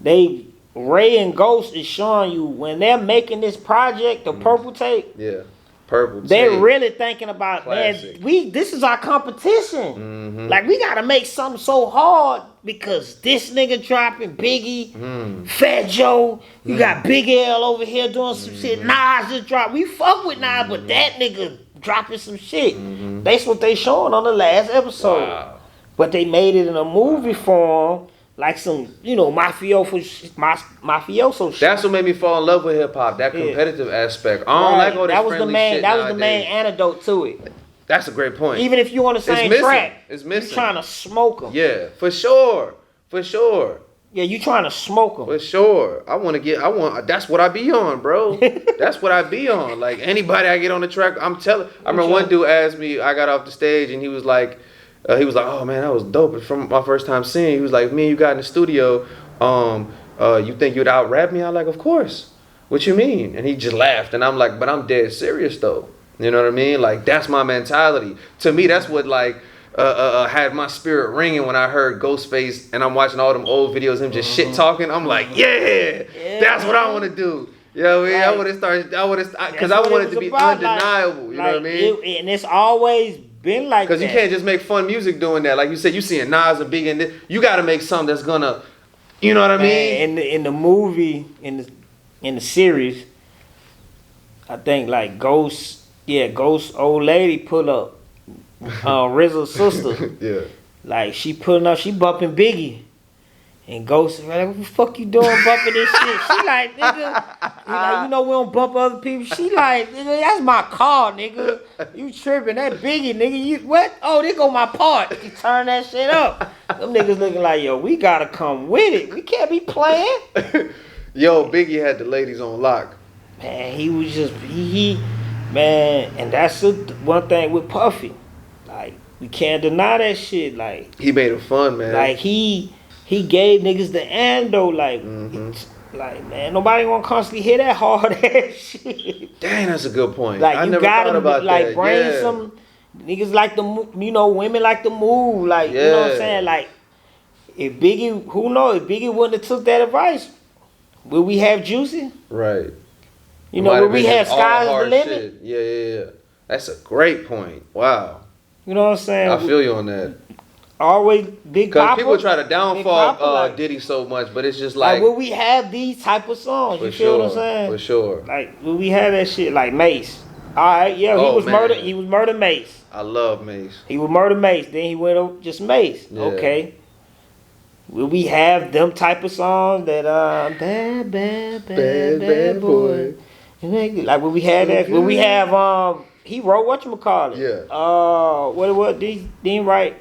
Ray and Ghost is showing you when they're making this project, the Purple Tape. Yeah. Purple Tape. They're really thinking about, Classic. man, this is our competition. Like, we gotta make something so hard because this nigga dropping Biggie, Fat Joe, you got Big L over here doing some shit. Nas just dropped. We fuck with Nas, but that nigga dropping some shit. That's what they showing on the last episode. Wow. But they made it in a movie form, like some, mafioso shit. That's what made me fall in love with hip hop. That competitive aspect. I don't like all this friendly shit That was the nowadays. main antidote to it. That's a great point. Even if you on the same track, it's missing. you trying to smoke them. Yeah, for sure. Yeah, you trying to smoke them. For sure. That's what I be on, bro. That's what I be on. Like, anybody I get on the track, I remember one dude asked me, I got off the stage and he was like, oh man, that was dope. It's from my first time seeing. He was like, me and you got in the studio, you think you'd out rap me? I'm like, of course. What you mean? And he just laughed and I'm like, but I'm dead serious though. You know what I mean? Like, that's my mentality. To me, that's what like had my spirit ringing when I heard Ghostface and I'm watching all them old videos, him just shit talking. I'm like, yeah, that's what I want to do. You know what I mean? I would have because I want it to be undeniable. You know what I mean? And it's always been like that. Because you can't just make fun music doing that. Like you said, you seeing Nas and Big, and you got to make something that's gonna, you know what I mean? In the movie, in the series, I think like Ghost old lady pull up, RZA's sister. Yeah. Like she pulling up, she bumping Biggie. And Ghost is like, what the fuck you doing bumping this shit? She like, nigga, he like, we don't bump other people. She like, nigga, that's my car, nigga. You tripping, that Biggie, nigga, you what? Oh, there go my part. You turn that shit up. Them niggas looking like, yo, we gotta come with it. We can't be playing. Yo, Biggie had the ladies on lock. Man, he was just, man, and that's one thing with Puffy. Like, we can't deny that shit. Like, He made it fun, man. like he gave niggas the ando, like man, nobody gonna constantly hear that hard ass shit. Dang, that's a good point. Like I you never gotta thought about like that. bring Yeah. some niggas like women like to move, like you know what I'm saying. Like if Biggie, who knows, if Biggie wouldn't have took that advice, would we have Juicy? Right. You know, would we have Sky's the Limit? Shit. Yeah. That's a great point. Wow. You know what I'm saying? I feel you on that. Always Big Because Papa. people try to Big downfall Papa, like, Diddy so much, but it's just like like will we have these type of songs? for You feel sure, what I'm saying? for sure. Like will we have that shit like Mace? All right, yeah, Oh, he was man. murder. He was murder Mace. I love Mace. He was murder Mace. Then he went over just Mace. Yeah. Okay. Will we have them type of songs that bad boy? Like will we have that? Will we have he wrote whatchamacallit? Yeah. What did he write?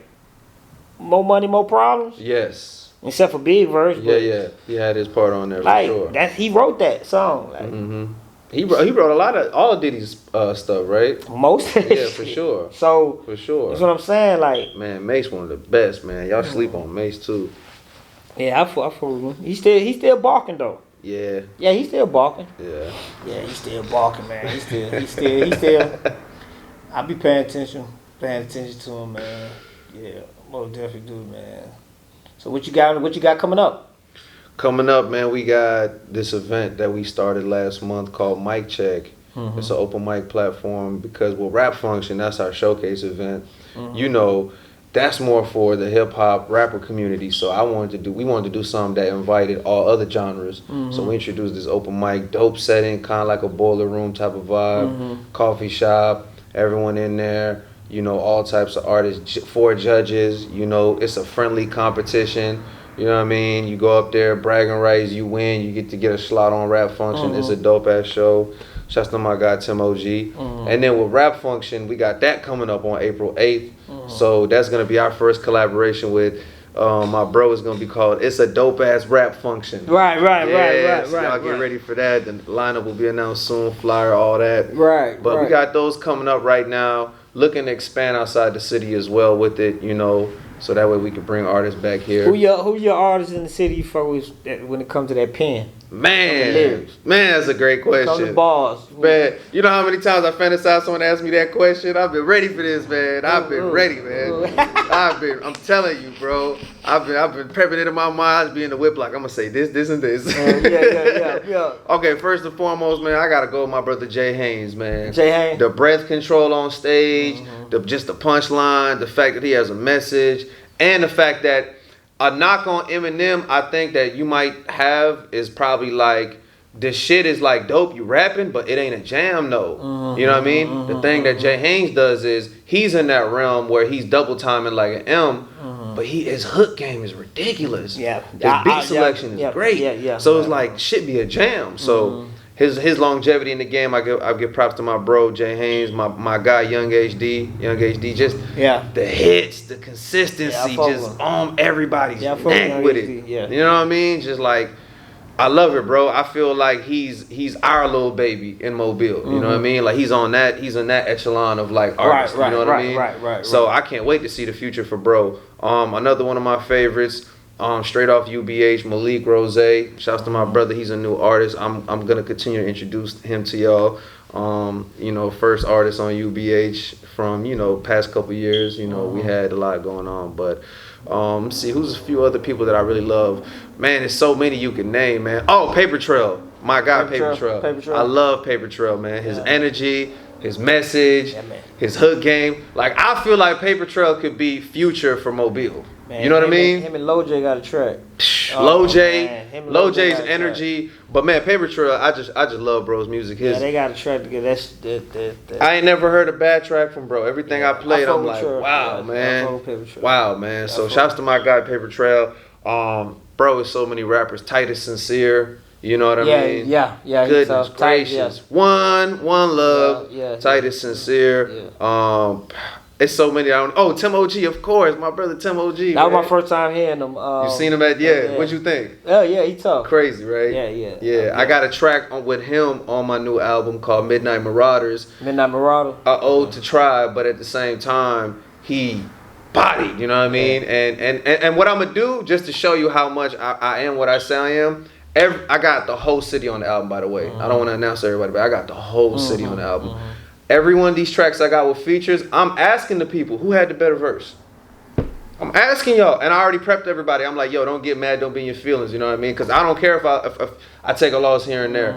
More Money, More Problems? Yes. Except for Big Verse. Yeah. He had his part on there for Like sure. he wrote that song. Like He wrote a lot of all of Diddy's stuff, right? most of that Yeah, for shit. sure. So For sure. that's what I'm saying. Like Man, Mace one of the best, man. Y'all sleep on Mace too. yeah, I fuck with him. He still barking though. Yeah. Yeah, he's still barking. Yeah. Yeah, he's still barking, man. He still. I be paying attention to him, man. Yeah, most definitely do, man. So what you got coming up? Coming up, man, we got this event that we started last month called Mic Check. It's an open mic platform because Rap FunXtion, that's our showcase event. You know, that's more for the hip hop rapper community. So we wanted to do something that invited all other genres. So we introduced this open mic, dope setting, kind of like a boiler room type of vibe, coffee shop, everyone in there. You know, all types of artists, 4 judges. You know, it's a friendly competition. You know what I mean? You go up there, bragging rights, you win, you get to get a slot on Rap FunXtion. It's a dope ass show. Shouts to my guy Tim OG. And then with Rap FunXtion, we got that coming up on April 8th. So that's gonna be our first collaboration with my bro. Is gonna be called It's a Dope Ass Rap FunXtion. Right. So y'all get ready for that. The lineup will be announced soon, flyer, all that. But we got those coming up right now. Looking to expand outside the city as well with it, you know. so that way we can bring artists back here. Who your artists in the city you fuck with when it comes to that pen? Man, that's a great question. Come to bars. Man, you know how many times I fantasize someone ask me that question? I've been ready for this, man. I've been ready, man. I'm telling you, bro. I've been prepping it in my mind, being the whip like, I'm gonna say this, and this. Yeah. Okay, first and foremost, man, I gotta go with my brother Jay Haynes, man. Jay Haynes. The breath control on stage, just the punchline, the fact that he has a message, and the fact that a knock on Eminem, I think that you might have is probably like, this shit is like dope, you rapping, but it ain't a jam though. You know what I mean? The thing that Jay Haynes does is he's in that realm where he's double timing like an M, but his hook game is ridiculous. Yeah. His beat selection is great. Yeah. So it's like shit be a jam. So his longevity in the game, I give props to my bro Jay Haynes, my guy Young HD, just the hits, the consistency, just on everybody's neck with it. Yeah. You know what I mean? Just like, I love it, bro. I feel like he's our little baby in Mobile. You know what I mean? Like he's in that echelon of like artists. You know what I mean? Right. So I can't wait to see the future for bro. Another one of my favorites. Straight off UBH, Malik Rose. Shouts to my brother. He's a new artist. I'm gonna continue to introduce him to y'all. First artist on UBH from past couple years. We had a lot going on, but let's see who's a few other people that I really love. Man, there's so many you can name, man. Oh, Paper Trail. My guy, Paper Trail. I love Paper Trail, man. His energy, his message, his hook game. Like, I feel like Paper Trail could be future for Mobile. Man, you know what I mean? Him and Lil J got a track. Lil J's energy, but man, Paper Trail, I just love bro's music. They got a track together. I ain't never heard a bad track from bro. Everything I played, I'm like, wow, man. So shouts to my guy Paper Trail. Bro, is so many rappers. Titus Sincere. You know what I mean? Yeah. Goodness gracious. One love. Titus Sincere. It's so many. Tim OG, of course. My brother Tim OG. That was my first time hearing him. You seen him at What'd you think? Oh yeah, he tough. Crazy, right? Yeah. I got a track with him on my new album called Midnight Marauders. Midnight Marauder. An ode to Tribe, but at the same time, he bodied. You know what I mean? And what I'm gonna do just to show you how much I am what I say I am. I got the whole city on the album, by the way. I don't want to announce everybody, but I got the whole city on the album. Every one of these tracks I got with features, I'm asking the people who had the better verse. I'm asking y'all, and I already prepped everybody. I'm like, yo, don't get mad, don't be in your feelings. You know what I mean? Because I don't care if I take a loss here and there.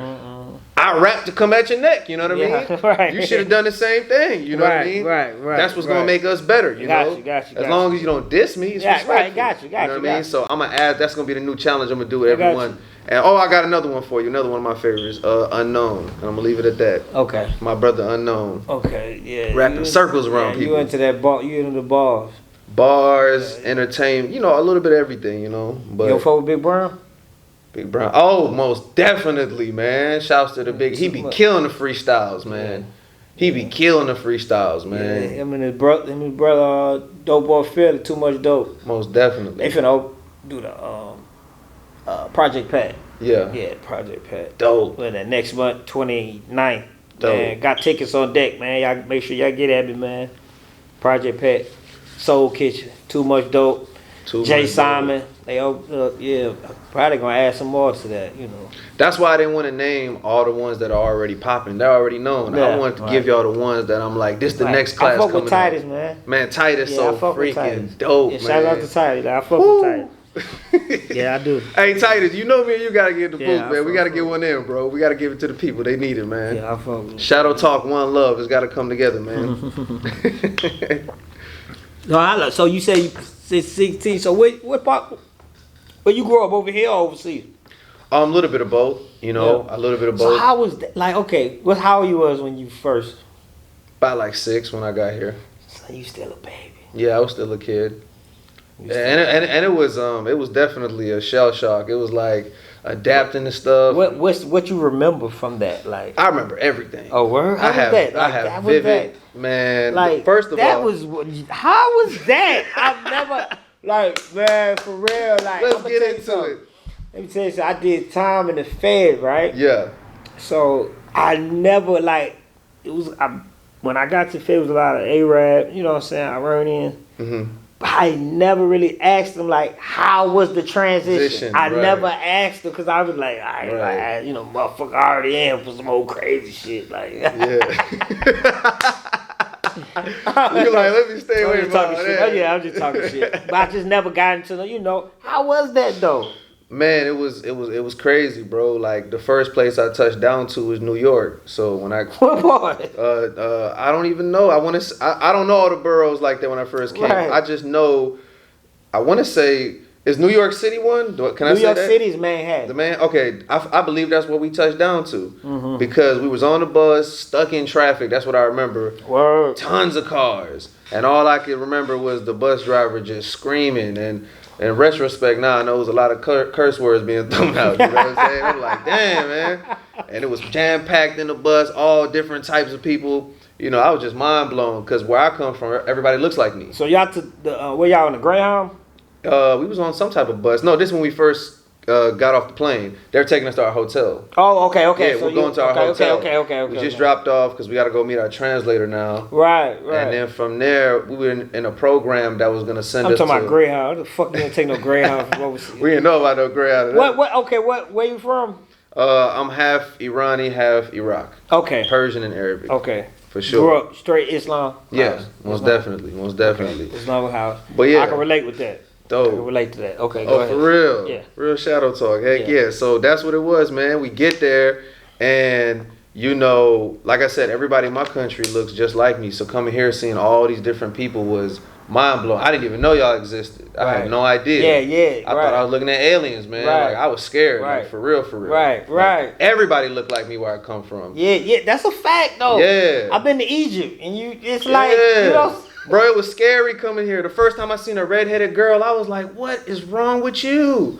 I rap to come at your neck. You know what I mean? Right. You should have done the same thing. You know what I mean? Right. That's what's gonna make us better. You know? Got you. As long as you don't diss me, it's respectful. Got you. You know what I mean? So I'm gonna add. That's gonna be the new challenge I'm gonna do with everyone. And I got another one for you. Another one of my favorites, Unknown. And I'm gonna leave it at that. Okay. My brother Unknown. Okay, yeah. Rapping circles around people. You into that bar? You into the bars? Bars, entertainment. A little bit of everything. But you don't fuck with Big Brown? Big Brown. Oh, most definitely, man. Shouts to the big. He be killing the freestyles, man. He be killing the freestyles, man. Yeah, him and his brother, Dope Boy Phil, Too Much Dope. Most definitely. They finna do the Project Pat. Yeah, Project Pat. Dope. Well, that next month, 29th. Dope. Man, got tickets on deck, man. Y'all make sure y'all get at me, man. Project Pat, Soul Kitchen, Too Much Dope. Jay Simon. They probably gonna add some more to that, That's why I didn't want to name all the ones that are already popping. They're already known. I wanted to give y'all the ones that I'm like, this the next class coming. I fuck with Titus, man. Man, Titus so freaking dope, man. Shout out to Titus. I fuck with Titus. Yeah, I do. Hey, Titus, you know me and you gotta get the booth, man. We gotta get one in, bro. We gotta give it to the people. They need it, man. Yeah, I fuck with it. Shadow Talk, One Love. It's gotta come together, man. No, so you say you 16. So what part? Where you grew up, over here or overseas? A little bit of both. A little bit of both. So how was that? Like, okay, how you was when you first? About like 6 when I got here. So you still a baby? Yeah, I was still a kid. And it was definitely a shell shock. It was like adapting to stuff. What you remember from that? Like, I remember everything. Oh, word? How was that? Like, I have vivid, man. Like, first of that all, how was that? I've never, man, for real. Like, let's get into it. Let me tell you something. I did time in the Fed, right? Yeah. So I never when I got to Fed, it was a lot of Arab, you know what I'm saying, Iranian. Mm-hmm. I never really asked them like, how was the transition? I right. never asked them because I was like, Right. you know, motherfucker, I already am for some old crazy shit. Like, Yeah. You're like, let me stay away from all that. Oh, yeah, I'm just talking shit. But I just never got into the, you know, how was that though? Man, it was crazy, bro. Like the first place I touched down to was New York. So when I What part? I don't even know. I don't know all the boroughs like that when I first came. Right. I just know. I want to say is New York City one? Can I say New York that? City's Manhattan. The man. Okay, I believe that's what we touched down to Mm-hmm. because we was on the bus, stuck in traffic. That's what I remember. Word. Tons of cars, and all I could remember was the bus driver just screaming. And in retrospect, now I know it was a lot of curse words being thrown out. You know what I'm saying? I'm like, damn, man. And it was jam packed in the bus, all different types of people. You know, I was just mind blown because where I come from, everybody looks like me. So y'all where y'all on the Greyhound? We was on some type of bus. No, this when we first got off the plane. They're taking us to our hotel. Oh, okay. Yeah, So we're going to our hotel. Okay. We just dropped off because we got to go meet our translator now. Right. And then from there, we were in a program that was going to send I'm us talking to... about Greyhound. What the fuck you gonna take no Greyhound from overseas? We didn't know about no Greyhound. Where you from? I'm half Irani, half Iraq. Okay. Persian and Arabic. Okay. For sure. Grew up straight Islam? Yeah, House. most Islam. definitely. Most definitely. Okay. Islam house. But yeah. I can relate with that. I Dope. can relate to that. Okay, go Oh, ahead. for real? Yeah. Real shadow talk. Heck Yeah. yeah. So that's what it was, man. We get there and, you know, like I said, everybody in my country looks just like me. So coming here, seeing all these different people was mind blowing. I didn't even know y'all existed. I Right. had no idea. Yeah. I thought I was looking at aliens, man. Right. Like I was scared. Right. Like, for real. Right. Like, everybody looked like me where I come from. Yeah, that's a fact though. Yeah. I've been to Egypt and it's like, Yeah. you know. Bro, it was scary coming here. The first time I seen a redheaded girl, I was like, what is wrong with you?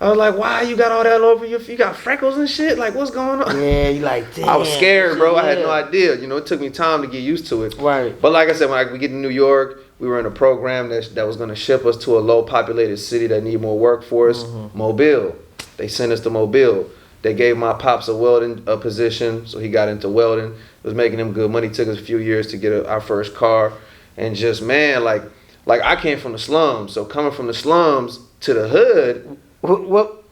I was like, why you got all that over your feet? You got freckles and shit? Like, what's going on? Yeah, you like, damn. I was scared, bro. I had Yeah. no idea. You know, it took me time to get used to it. Right. But like I said, when we get to New York, we were in a program that was going to ship us to a low-populated city that need more workforce, Mobile. They sent us to Mobile. They gave my pops a welding position, so he got into welding. It was making him good money. It took us a few years to get our first car. And just, man, like I came from the slums. So coming from the slums to the hood. What?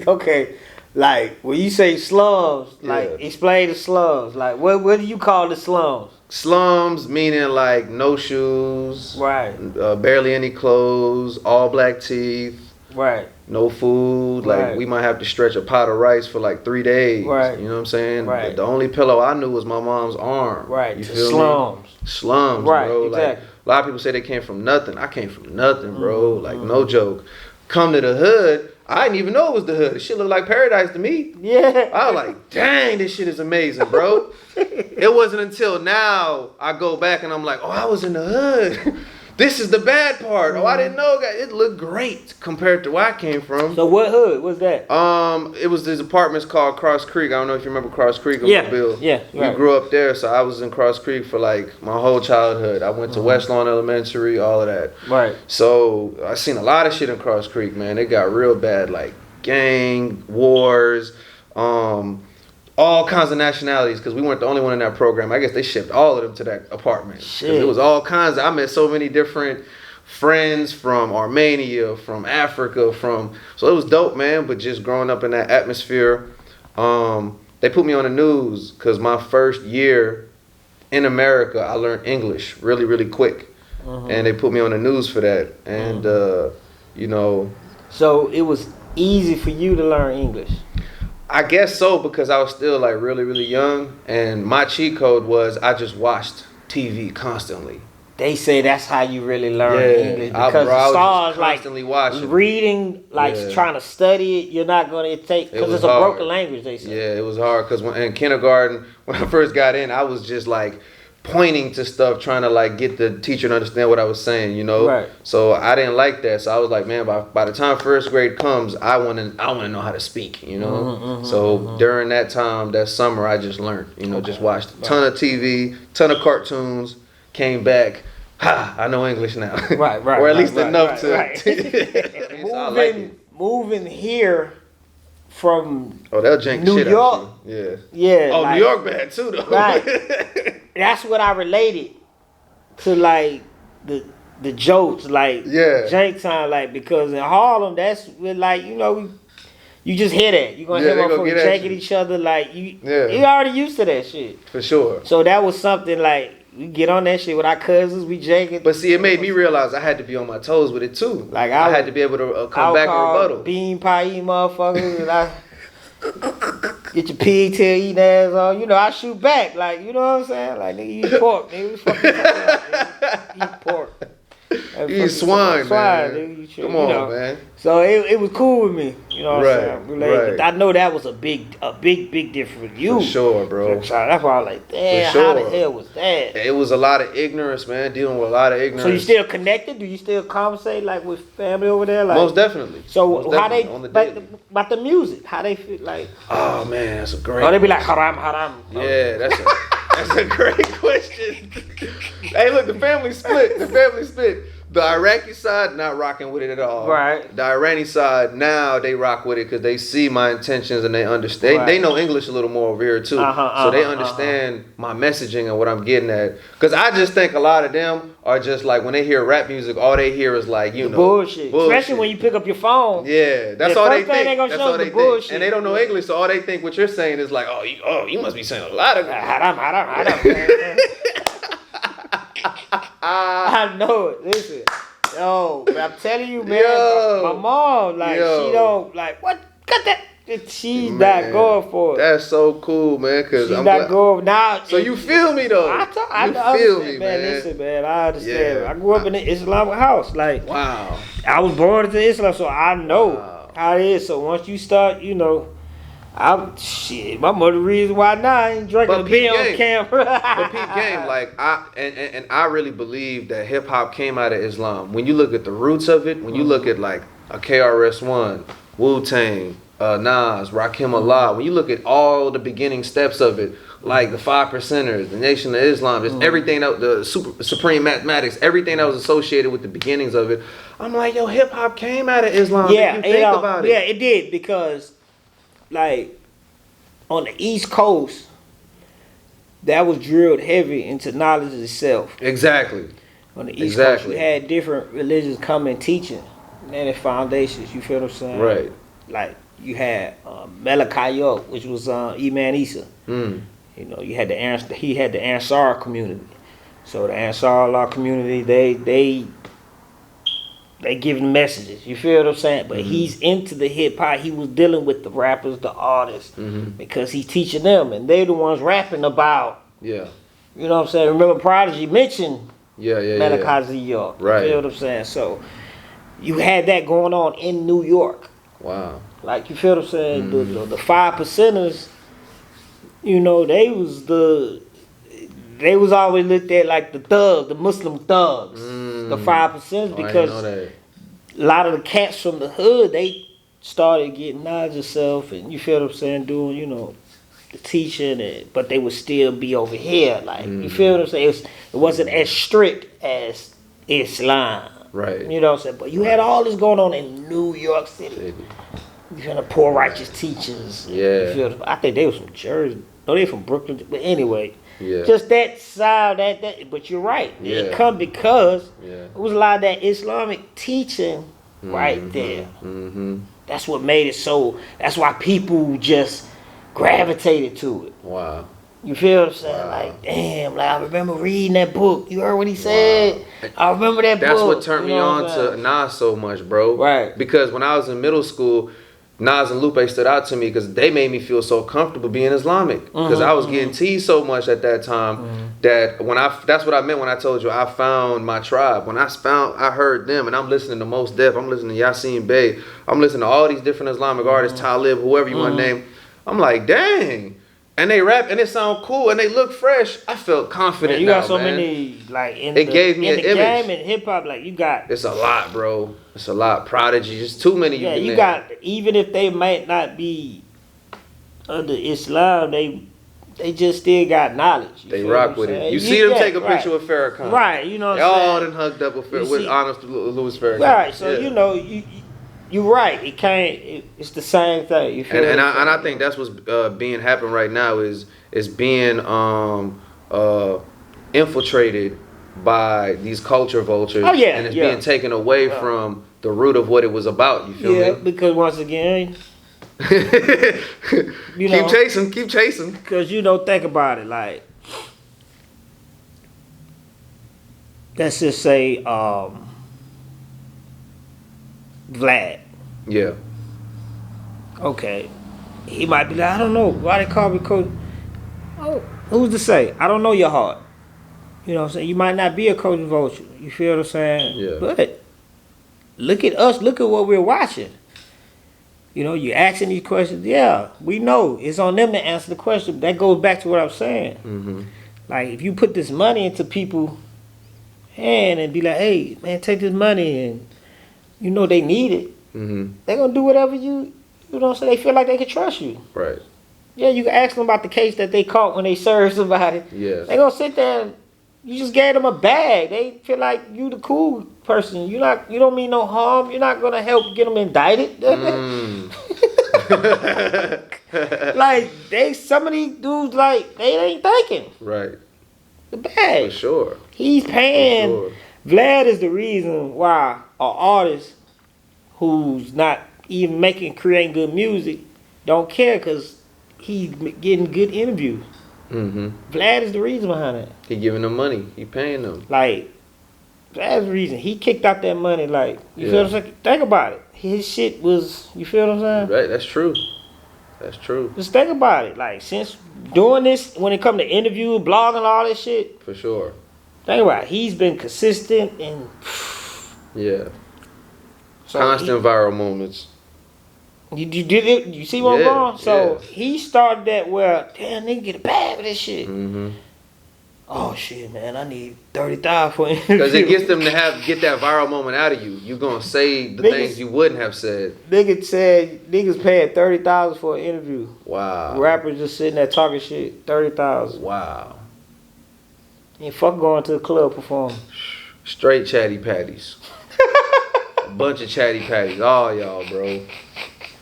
Okay. Like, when you say slums, like, Yeah. explain the slums. Like, what do you call the slums? Slums meaning like no shoes, Right. barely any clothes, all black teeth, Right. no food. Right. Like we might have to stretch a pot of rice for like 3 days. Right. You know what I'm saying? Right. The only pillow I knew was my mom's arm. Right. You The feel slums. me? Slums, Right, bro. Like exactly. a lot of people say they came from nothing. I came from nothing, bro. Like no joke. Come to the hood. I didn't even know it was the hood. This shit looked like paradise to me. Yeah. I was like, dang, this shit is amazing, bro. It wasn't until now I go back and I'm like, oh, I was in the hood. This is the bad part. Oh, I didn't know. It looked great compared to where I came from. So what hood was that? It was these apartments called Cross Creek. I don't know if you remember Cross Creek or Yeah, Mobile. yeah, We right. grew up there, so I was in Cross Creek for like my whole childhood. I went to West Lawn Elementary, all of that. Right. So I seen a lot of shit in Cross Creek, man. It got real bad, like gang wars, all kinds of nationalities, because we weren't the only one in that program. I guess they shipped all of them to that apartment. 'Cause Shit. it was all kinds. I met so many different friends from Armenia, from Africa, so it was dope, man. But just growing up in that atmosphere, they put me on the news because my first year in America, I learned English really, really quick. And they put me on the news for that. And, you know. So it was easy for you to learn English. I guess so, because I was still like really, really young. And my cheat code was I just watched TV constantly. They say that's how you really learn English, because I was the stars just like constantly watching. reading, like Yeah. trying to study it. You're not gonna take, because was it's a hard. broken language. They say. Yeah, it was hard because in kindergarten, when I first got in, I was just like pointing to stuff, trying to like get the teacher to understand what I was saying, you know. Right. So I didn't like that. So I was like, man, by the time first grade comes, I want to know how to speak, you know. So during that time, that summer, I just learned, you know, just watched a ton of TV, ton of cartoons, came back. I know English now. Right. Or at least enough to. Right. So I like it. Moving here from Oh, they'll jank New shit York. out you. Yeah. yeah. Oh, like, New York bad too, though. Right. That's what I related to, like the jokes, like Yeah. jank time, like because in Harlem, that's like you just hear that. You gonna Yeah, hear they gonna motherfuckers get at janking you. each other, like you Yeah. already used to that shit. For sure. So that was something like we get on that shit with our cousins, we janking. But see, it made me realize I had to be on my toes with it too. Like I I had would- to be able to I come would back and call rebuttal. bean pie eating motherfuckers, and I get your pigtail eating ass on. You know, I shoot back, like you know what I'm saying. Like nigga, you eat pork, nigga. What the fuck you talking about, nigga? Eat pork. You eat swine, man. Nigga, you Come on, man. So it was cool with me. You know what Right, I'm saying? Related. right. I know that was a big difference with you. For sure, bro. So that's why I was like, damn, For how the sure. hell was that? It was a lot of ignorance, man. Dealing with a lot of ignorance. So you still connected? Do you still conversate like with family over there? Like, Most definitely. So Most how they definitely, on the like daily. about the music? How they feel like? Oh man, that's a great. Oh, they be like haram. Yeah, that's a great question. Hey, look, the family split. The Iraqi side not rocking with it at all. Right. The Iranian side now they rock with it because they see my intentions and they understand. Right. They know English a little more over here too, so they understand my messaging and what I'm getting at. Because I just think a lot of them are just like when they hear rap music, all they hear is like bullshit. Especially when you pick up your phone. Yeah, that's The all they first thing think. they gonna That's show all is they the think, bullshit. and they don't know English, so all they think what you're saying is like, you must be saying a lot of. Haram. I know it. Listen. Yo, but I'm telling you, man, Yo. my mom, like, Yo. she don't, like, what? Cut that. She's Man, not going for it. That's so cool, man. Cause She's I'm not glad- going now. So you feel me though? I you understand, feel me, man. Listen, man, I understand. Yeah. I grew up in an Islamic house. Like, Wow. I was born into Islam, so I know Wow. how it is. So once you start, my mother reason why now I ain't drinking But a beer peep on game. camera. But peep game, like I really believe that hip hop came out of Islam. When you look at the roots of it, when you look at like a KRS-One, Wu-Tang, Nas, Rakim Allah, when you look at all the beginning steps of it, like the 5 Percenters, the Nation of Islam, just everything that the Supreme Mathematics, everything that was associated with the beginnings of it, I'm like, yo, hip hop came out of Islam. Yeah, if you think about it. Yeah, it did because, like, on the East Coast, that was drilled heavy into knowledge itself. Exactly. On the East Coast, you had different religions come and teaching, and the foundations. You feel what I'm saying? Right. Like you had Melachiyot, which was Iman Isa. Mm. You know, you had he had the Ansar community. So the Ansar Allah community, they giving messages. You feel what I'm saying? But he's into the hip hop. He was dealing with the rappers, the artists, because he's teaching them, and they the ones rapping about. Yeah. You know what I'm saying? Remember Prodigy mentioned Yeah. Melachiyot. Right. You feel what I'm saying? So you had that going on in New York. Wow. Like, you feel what I'm saying? The 5 Percenters, you know, they was always looked at like the thugs, the Muslim thugs, the 5 Percenters, because a lot of the cats from the hood, they started getting knowledge of self, and you feel what I'm saying, doing, you know, the teaching, but they would still be over here. Like, you feel what I'm saying? It wasn't as strict as Islam. Right. You know what I'm saying? But you had all this going on in New York City. You had the poor righteous teachers. Yeah. You feel, I think they was from Jersey. No, they from Brooklyn. But anyway, Yeah. just that side, that. But you're right. Yeah. It come because Yeah. it was a lot of that Islamic teaching right there. Mm-hmm. That's what made it so. That's why people just gravitated to it. Wow. You feel what I'm saying? Wow. Like, damn, like I remember reading that book. You heard what he said? I remember that That's book. what turned You me know on what I'm to Nas so much, bro. Right. Because when I was in middle school, Nas and Lupe stood out to me because they made me feel so comfortable being Islamic. Because I was getting teased so much at that time that that's what I meant when I told you I found my tribe. When I heard them, and I'm listening to Mos Def, I'm listening to Yasin Bey, I'm listening to all these different Islamic artists, Talib, whoever you want to name. I'm like, dang. And they rap and it sound cool and they look fresh. I felt confident. Man, you now, got so man. many, like, in It the, gave me in an the image. game and hip hop, like, you got. It's a lot, bro. It's a lot. Prodigy. It's too many. Yeah, can you name. got, even if they might not be under Islam, they just still got knowledge. You They feel rock what with I'm it. saying? You see them Yeah, take a right. picture with Farrakhan. Right, you know what They I'm all saying? done hugged up with see- honest Louis Farrakhan. Right, so, Yeah. you know, you're right. It can't, it's the same thing. You feel And what I'm I saying? think that's what's being happening right now is being infiltrated by these culture vultures. Oh, yeah, and it's yeah. being taken away from the root of what it was about. You feel Yeah, me? because once again, you know, keep chasing. because you know, think about it. Like, let's just say, Vlad. Yeah. Okay, he might be like, I don't know why they call me coach. Oh, who's to say? I don't know your heart. You know what I'm saying? You might not be a coach vulture. You feel what I'm saying? Yeah. But look at us. Look at what we're watching. You know, you're asking these questions. Yeah, we know. It's on them to answer the question. That goes back to what I'm saying. Mm-hmm. Like, if you put this money into people's hand and be like, hey, man, take this money, and you know they need it, Mm-hmm. they're going to do whatever you know what I'm saying? They feel like they can trust you. Right. Yeah, you can ask them about the case that they caught when they served somebody. Yeah. They gonna sit there and you just gave them a bag. They feel like you the cool person. You don't mean no harm. You're not gonna help get them indicted. Like some of these dudes, like they ain't thinking. Right. The bag. For sure. He's paying. For sure. Vlad is the reason why an artist who's not even creating good music don't care, because he's getting good interviews. Mm-hmm. Vlad is the reason behind it. He giving them money. He paying them. Like, Vlad's the reason. He kicked out that money. Like, you Yeah. feel what I'm saying? Think about it. His shit was, you feel what I'm saying? Right. That's true. That's true. Just think about it. Like, since doing this, when it come to interview, blogging, all this shit, For sure. think about it. He's been consistent and Yeah. so Constant viral moments. You did it. You see what Yeah, I'm going? So yeah. he started that where, damn, nigga get a bag for this shit. Mm-hmm. Oh shit, man, I need 30,000 for it. Because it gets them to get that viral moment out of you. You gonna say the Niggas- things you wouldn't have said. Nigga said niggas paying 30,000 for an interview. Wow. Rappers just sitting there talking shit. 30,000. Wow. And fuck going to the club performing. Straight chatty patties. A bunch of chatty patties. All y'all, bro.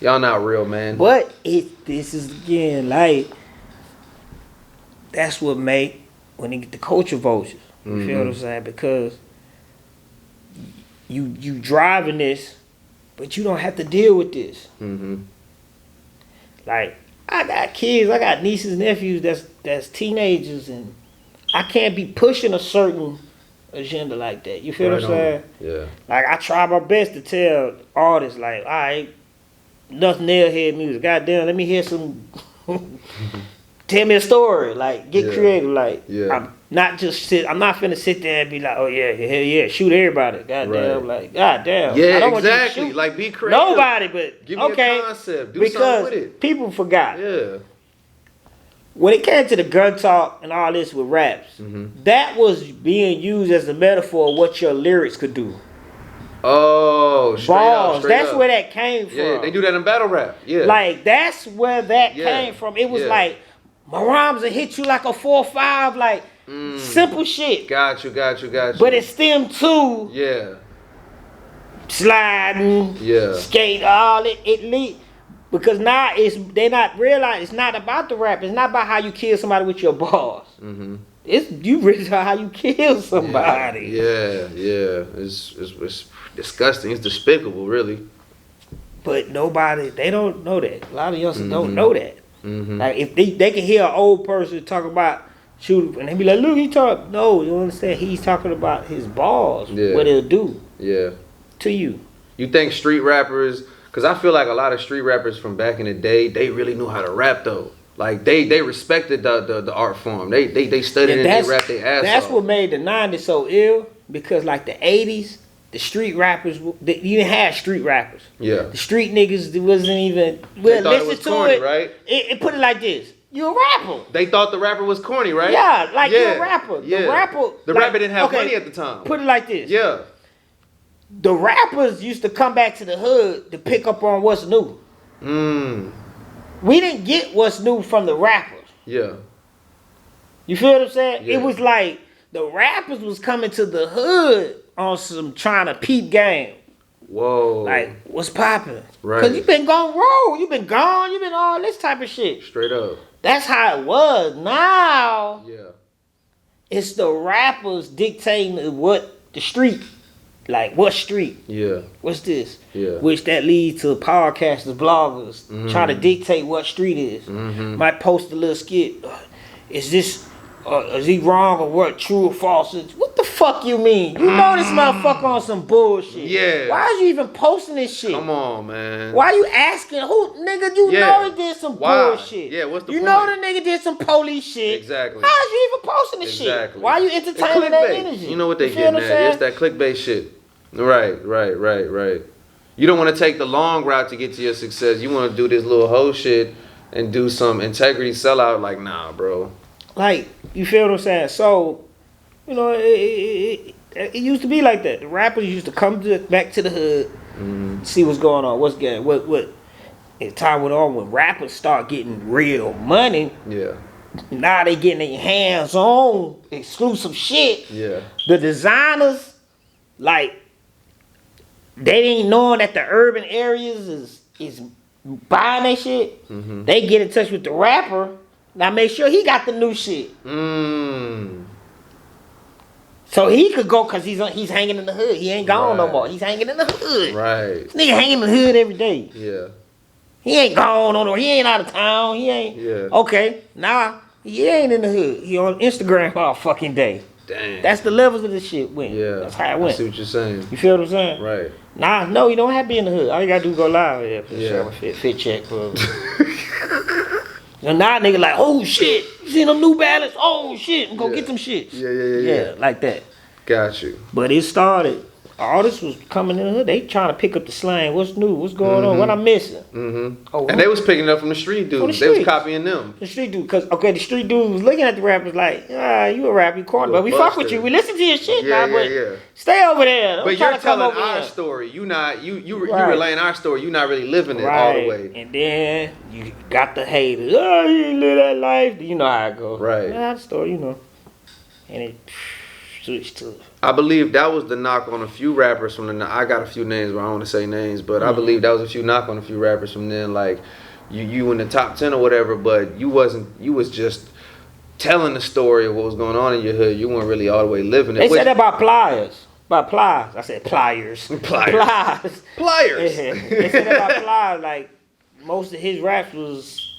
Y'all not real, man. But this is again like that's what make when they get the culture vultures. You feel what I'm saying? Because you driving this, but you don't have to deal with this. Mm-hmm. Like, I got kids, I got nieces, nephews that's teenagers, and I can't be pushing a certain agenda like that. You feel what I'm saying? Yeah. Like, I try my best to tell artists, like, all right, nothing nailhead music. Goddamn, let me hear some. Tell me a story. Like, get creative. Like, Yeah. I'm not finna sit there and be like, oh yeah, hell yeah, shoot everybody. Goddamn, Right. like, goddamn. Yeah, I don't want you to exactly. shoot Like, be creative. nobody, but Give me okay, a concept. Do because something with it. people forgot. Yeah. When it came to the gun talk and all this with raps, that was being used as a metaphor of what your lyrics could do. Oh, straight Balls. up. Straight That's up. where that came from. Yeah, they do that in battle rap. Yeah. Like, that's where that Yeah. came from. It was Yeah. like, my rhymes will hit you like a 4-5, like, simple shit. Got you. But it stemmed to Yeah. sliding, Yeah. skate, all it lead. Because now they not realize it's not about the rap. It's not about how you kill somebody with your balls. Mm-hmm. It's you really how you kill somebody. Yeah. It's disgusting. It's despicable, really. But they don't know that. A lot of youngsters don't know that. Mm-hmm. Like, if they can hear an old person talk about shooting, and they be like, look, he talk. No, you understand? He's talking about his balls, Yeah. what it'll do Yeah. to you. You think street rappers? Because I feel like a lot of street rappers from back in the day, they really knew how to rap though. Like they respected the art form. They studied it and they rapped their ass That's off. what made the 90s so ill, because like the 80s, the street rappers, you didn't have street rappers. Yeah. The street niggas wasn't even, They thought it listen was to corny, it. right? It put it like this. You a rapper. They thought the rapper was corny, right? Yeah, like you're a rapper. Yeah. The rapper. The like, rapper didn't have okay, money at the time. Put it like this. Yeah. The rappers used to come back to the hood to pick up on what's new. We didn't get what's new from the rappers. Yeah. You feel what I'm saying? Yeah. It was like the rappers was coming to the hood on some trying to peep game. Whoa. Like, what's popping? Right. Because you been gone roll. You been gone. You been all this type of shit. Straight up. That's how it was. Now, Yeah. it's the rappers dictating what the street, like what street. Yeah. What's this? Yeah. Which that leads to podcasters, bloggers trying to dictate what street is. Might post a little skit. Is this? Is he wrong or what? True or false? What the fuck you mean? You know this motherfucker on some bullshit. Yeah. Why is you even posting this shit? Come on, man. Why you asking who nigga? You know he did some Why? bullshit. Yeah, what's the you point? know the nigga did some police shit. Exactly. How is you even posting this shit? Why you entertaining that energy? You know what they feel getting at? It's that clickbait shit. Right. You don't want to take the long route to get to your success. You want to do this little hoe shit and do some integrity sellout. Like, nah, bro. Like, you feel what I'm saying? So, you know, it used to be like that. The rappers used to come back to the hood, see what's going on, what's getting, what. As time went on, when rappers start getting real money, now they getting their hands on exclusive shit. Yeah. The designers, like, they ain't knowing that the urban areas is buying that shit. They get in touch with the rapper. Now make sure he got the new shit. So he could go because he's hanging in the hood. He ain't gone no more. He's hanging in the hood. Right. This nigga hanging in the hood every day. Yeah. He ain't gone nowhere. He ain't out of town. He ain't. Yeah. Okay. Nah, he ain't in the hood. He on Instagram all fucking day. Dang. That's the levels of this shit went. Yeah. That's how it went. I see what you're saying. You feel what I'm saying? Right. Nah, no, you don't have to be in the hood. All you gotta do is go live. Yeah, for Yeah. sure. Fit check, bro. And now nigga like, oh shit, you seen them New Balance? Oh shit, go get them shits. Yeah, like that. Got you. But it started. Artists was coming in the hood. They trying to pick up the slang. What's new? What's going on? What I'm missing? Oh, And they was picking it up from the street dudes. They was copying them. The street dude, cause the street dude was looking at the rappers like, you a rapper, you corny, but we fuck with you. We listen to your shit now, but stay over there. Don't But try you're to come telling over our here. story. You relaying our story. You not really living it all the way. And then you got the haters. Oh, you ain't live that life. You know how it goes. Right. That story, you know. And it switched to. I believe that was the knock on a few rappers from the. I got a few names, but I don't want to say names. But I believe that was a few knock on a few rappers from then. Like you in the top 10 or whatever, but you wasn't. You was just telling the story of what was going on in your hood. You weren't really all the way living it. They said that about pliers. About pliers. I said pliers. Pliers. Pliers. They said that about pliers. Like most of his raps was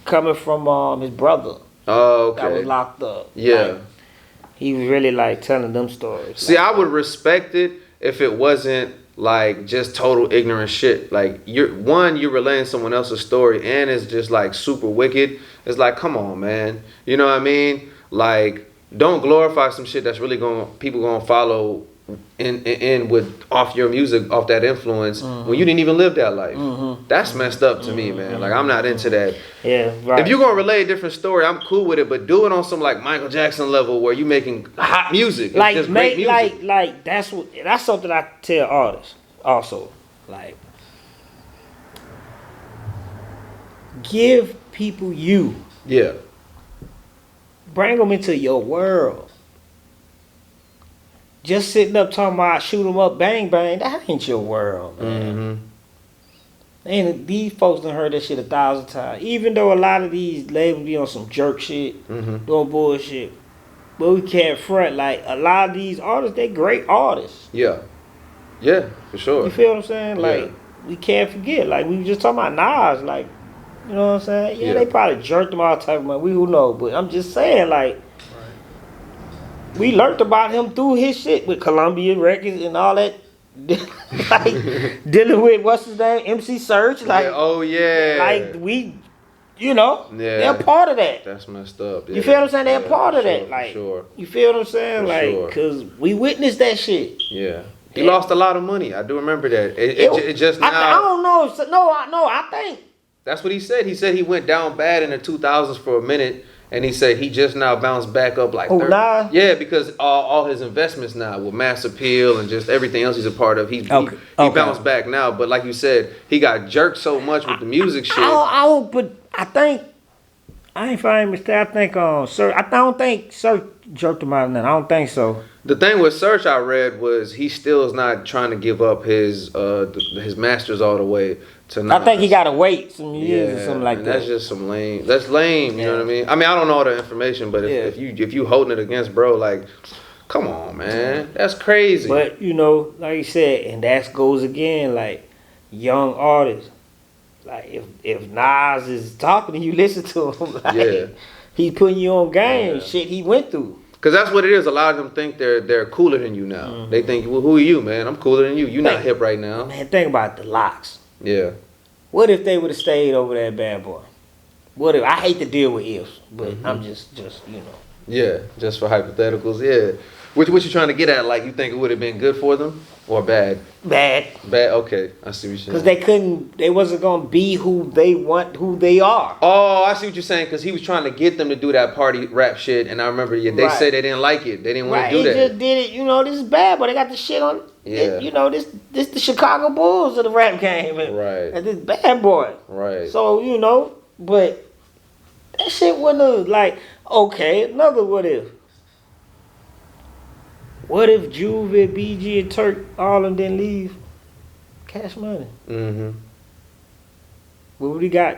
coming from his brother. Oh, okay. That was locked up. Yeah. Like, he was really like telling them stories. See, I would respect it if it wasn't like just total ignorant shit. Like you're relaying someone else's story and it's just like super wicked. It's like, come on, man. You know what I mean? Like, don't glorify some shit that's really people gonna follow in with off your music, off that influence when you didn't even live that life. That's messed up to me, man. Like I'm not into that. Yeah, right. If you're gonna relay a different story, I'm cool with it, but do it on some like Michael Jackson level where you making hot music. Like just great music. like that's something I tell artists also. Like give people you. Yeah. Bring them into your world. Just sitting up talking about shoot 'em up, bang bang, that ain't your world, man. And these folks done heard that shit 1,000 times. Even though a lot of these labels be on some jerk shit, doing bullshit, but we can't front. Like a lot of these artists, they great artists. Yeah, for sure. You feel what I'm saying? Like we can't forget. Like we were just talking about Nas. Like you know what I'm saying? Yeah, they probably jerked him all type of money. We who know, but I'm just saying like. We learned about him through his shit with Columbia Records and all that. Like dealing with what's his name, MC Search. Like like we, you know, they're part of that. That's messed up. You feel what I'm saying? They're part of that. Like you feel what I'm saying? For like because we witnessed that shit. Yeah. He lost a lot of money. I do remember that. It just now. I don't know. I think that's what he said. He said he went down bad in the 2000s for a minute. And he said he just now bounced back up like 30. Nah. Yeah, because all his investments now with Mass Appeal and just everything else he's a part of, he bounced back now. But like you said, he got jerked so much with the music shit. But I think I ain't finding mistake. I think Sir. I don't think Sir jerked him out. And I don't think so. The thing with Search I read was he still is not trying to give up his masters all the way to. I think he gotta wait some years or something like that. That's just some lame. That's lame. You know what I mean? I mean, I don't know all the information, but if you holding it against bro, like, come on, man, that's crazy. But you know, like you said, and that goes again, like young artists. Like if Nas is talking to you, listen to him. Like, he's putting you on game. Shit he went through. Cause that's what it is. A lot of them think they're cooler than you now. Mm-hmm. They think, well, who are you, man? I'm cooler than you. You're not hip right now. Man, think about the locks. Yeah. What if they would have stayed over there, Bad Boy? What if I hate to deal with ifs, but I'm just you know. Yeah, just for hypotheticals. Yeah. What you trying to get at? Like, you think it would have been good for them or bad? Bad. Bad. Okay, I see what you're saying. Because they wasn't gonna be who they are. Oh, I see what you're saying. Because he was trying to get them to do that party rap shit, and I remember they said they didn't like it. They didn't want to do that. They just did it. You know, this is Bad Boy. They got the shit on. Yeah. You know, this the Chicago Bulls of the rap game. Right. And this Bad Boy. Right. So you know, but that shit wouldn't have like. Okay, another what if. What if Juvie, BG, and Turk, all of them didn't leave Cash Money? Mm-hmm. What we got?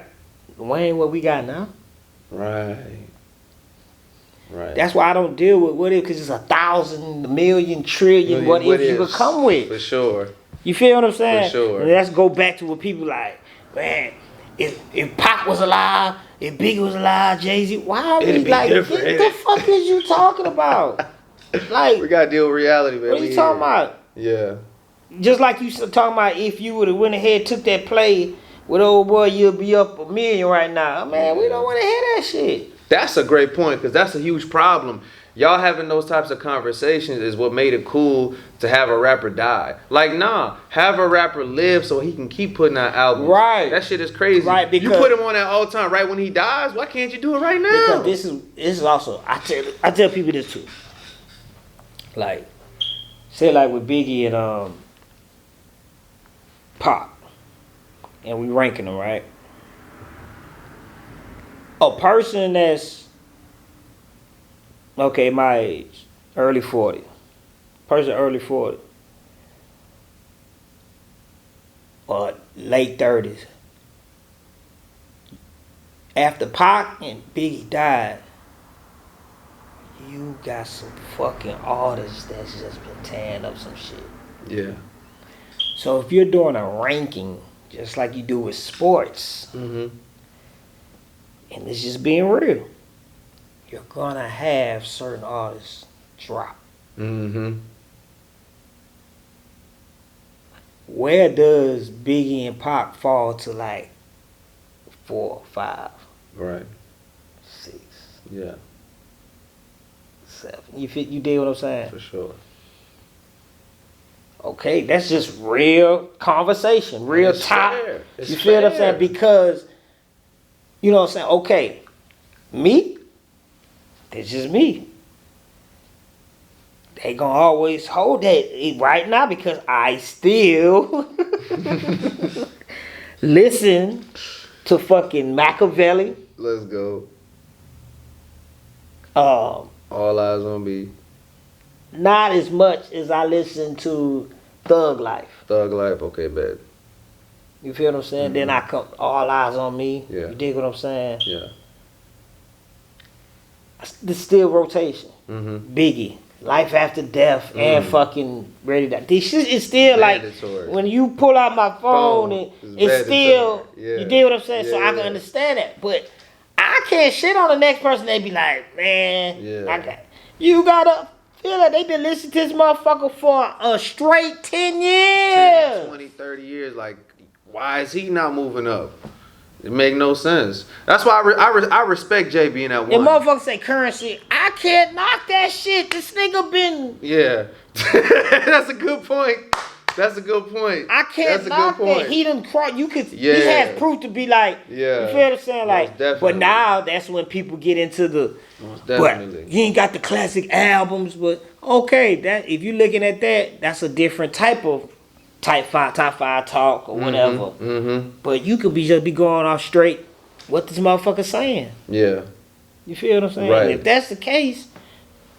Wayne, what we got now? Right. Right. That's why I don't deal with what if, because it's 1,000, million, trillion what if you could come with. For sure. You feel what I'm saying? For sure. And let's go back to what people like, man, if Pac was alive, if Biggie was alive, Jay-Z, why are we like, what the fuck is you talking about? Like, we gotta deal with reality, man. What are you talking about? Yeah. Just like you talking about, if you would have went ahead and took that play with old boy, you'll be up $1 million right now. Man, we don't want to hear that shit. That's a great point, because that's a huge problem. Y'all having those types of conversations is what made it cool to have a rapper die. Like, nah, have a rapper live so he can keep putting out albums. Right. That shit is crazy. Right, because you put him on that all the time right when he dies. Why can't you do it right now? Because this is also, I tell people this too. Like, say like with Biggie and Pop, and we ranking them, right? A person that's, okay, my age, early 40, person early 40, or late 30s, after Pac and Biggie died, you got some fucking artists that's just been tearing up some shit. Yeah. So if you're doing a ranking, just like you do with sports, and it's just being real, you're gonna have certain artists drop. Where does Biggie and Pac fall to, like 4, 5? Right. 6. Yeah. 7. You dig what I'm saying? For sure. Okay, that's just real conversation, real talk. You feel what I'm saying? Because, you know what I'm saying? Okay, me, that's just me. They gonna always hold that right now because I still listen to fucking Machiavelli. Let's go. All Eyes on Me. Not as much as I listen to Thug Life. Thug Life, okay, bad. You feel what I'm saying? Then I come All Eyes on Me. Yeah. You dig what I'm saying? Yeah. It's still rotation. Biggie, Life After Death, and fucking Ready to Die. This shit is still mandatory. Like when you pull out my phone and it's still. You dig what I'm saying? So I can understand that, but I can't shit on the next person. They be like, man, you gotta feel like they been listening to this motherfucker for a straight 10 years. 10, 20, 30 years. Like, why is he not moving up? It make no sense. That's why I respect Jay being at one. And motherfuckers say Currency. I can't knock that shit. This nigga been. Yeah. That's a good point. That's a good point. I can't knock that. He done cry. You could. He has proof to be like. Yeah. You feel what I'm saying? Like. But now that's when people get into the. Most definitely. But you ain't got the classic albums, but okay, that if you looking at that, that's a different type of top five talk or whatever. But you could just be going off straight what this motherfucker saying. Yeah. You feel what I'm saying? Right. If that's the case,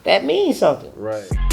that means something. Right.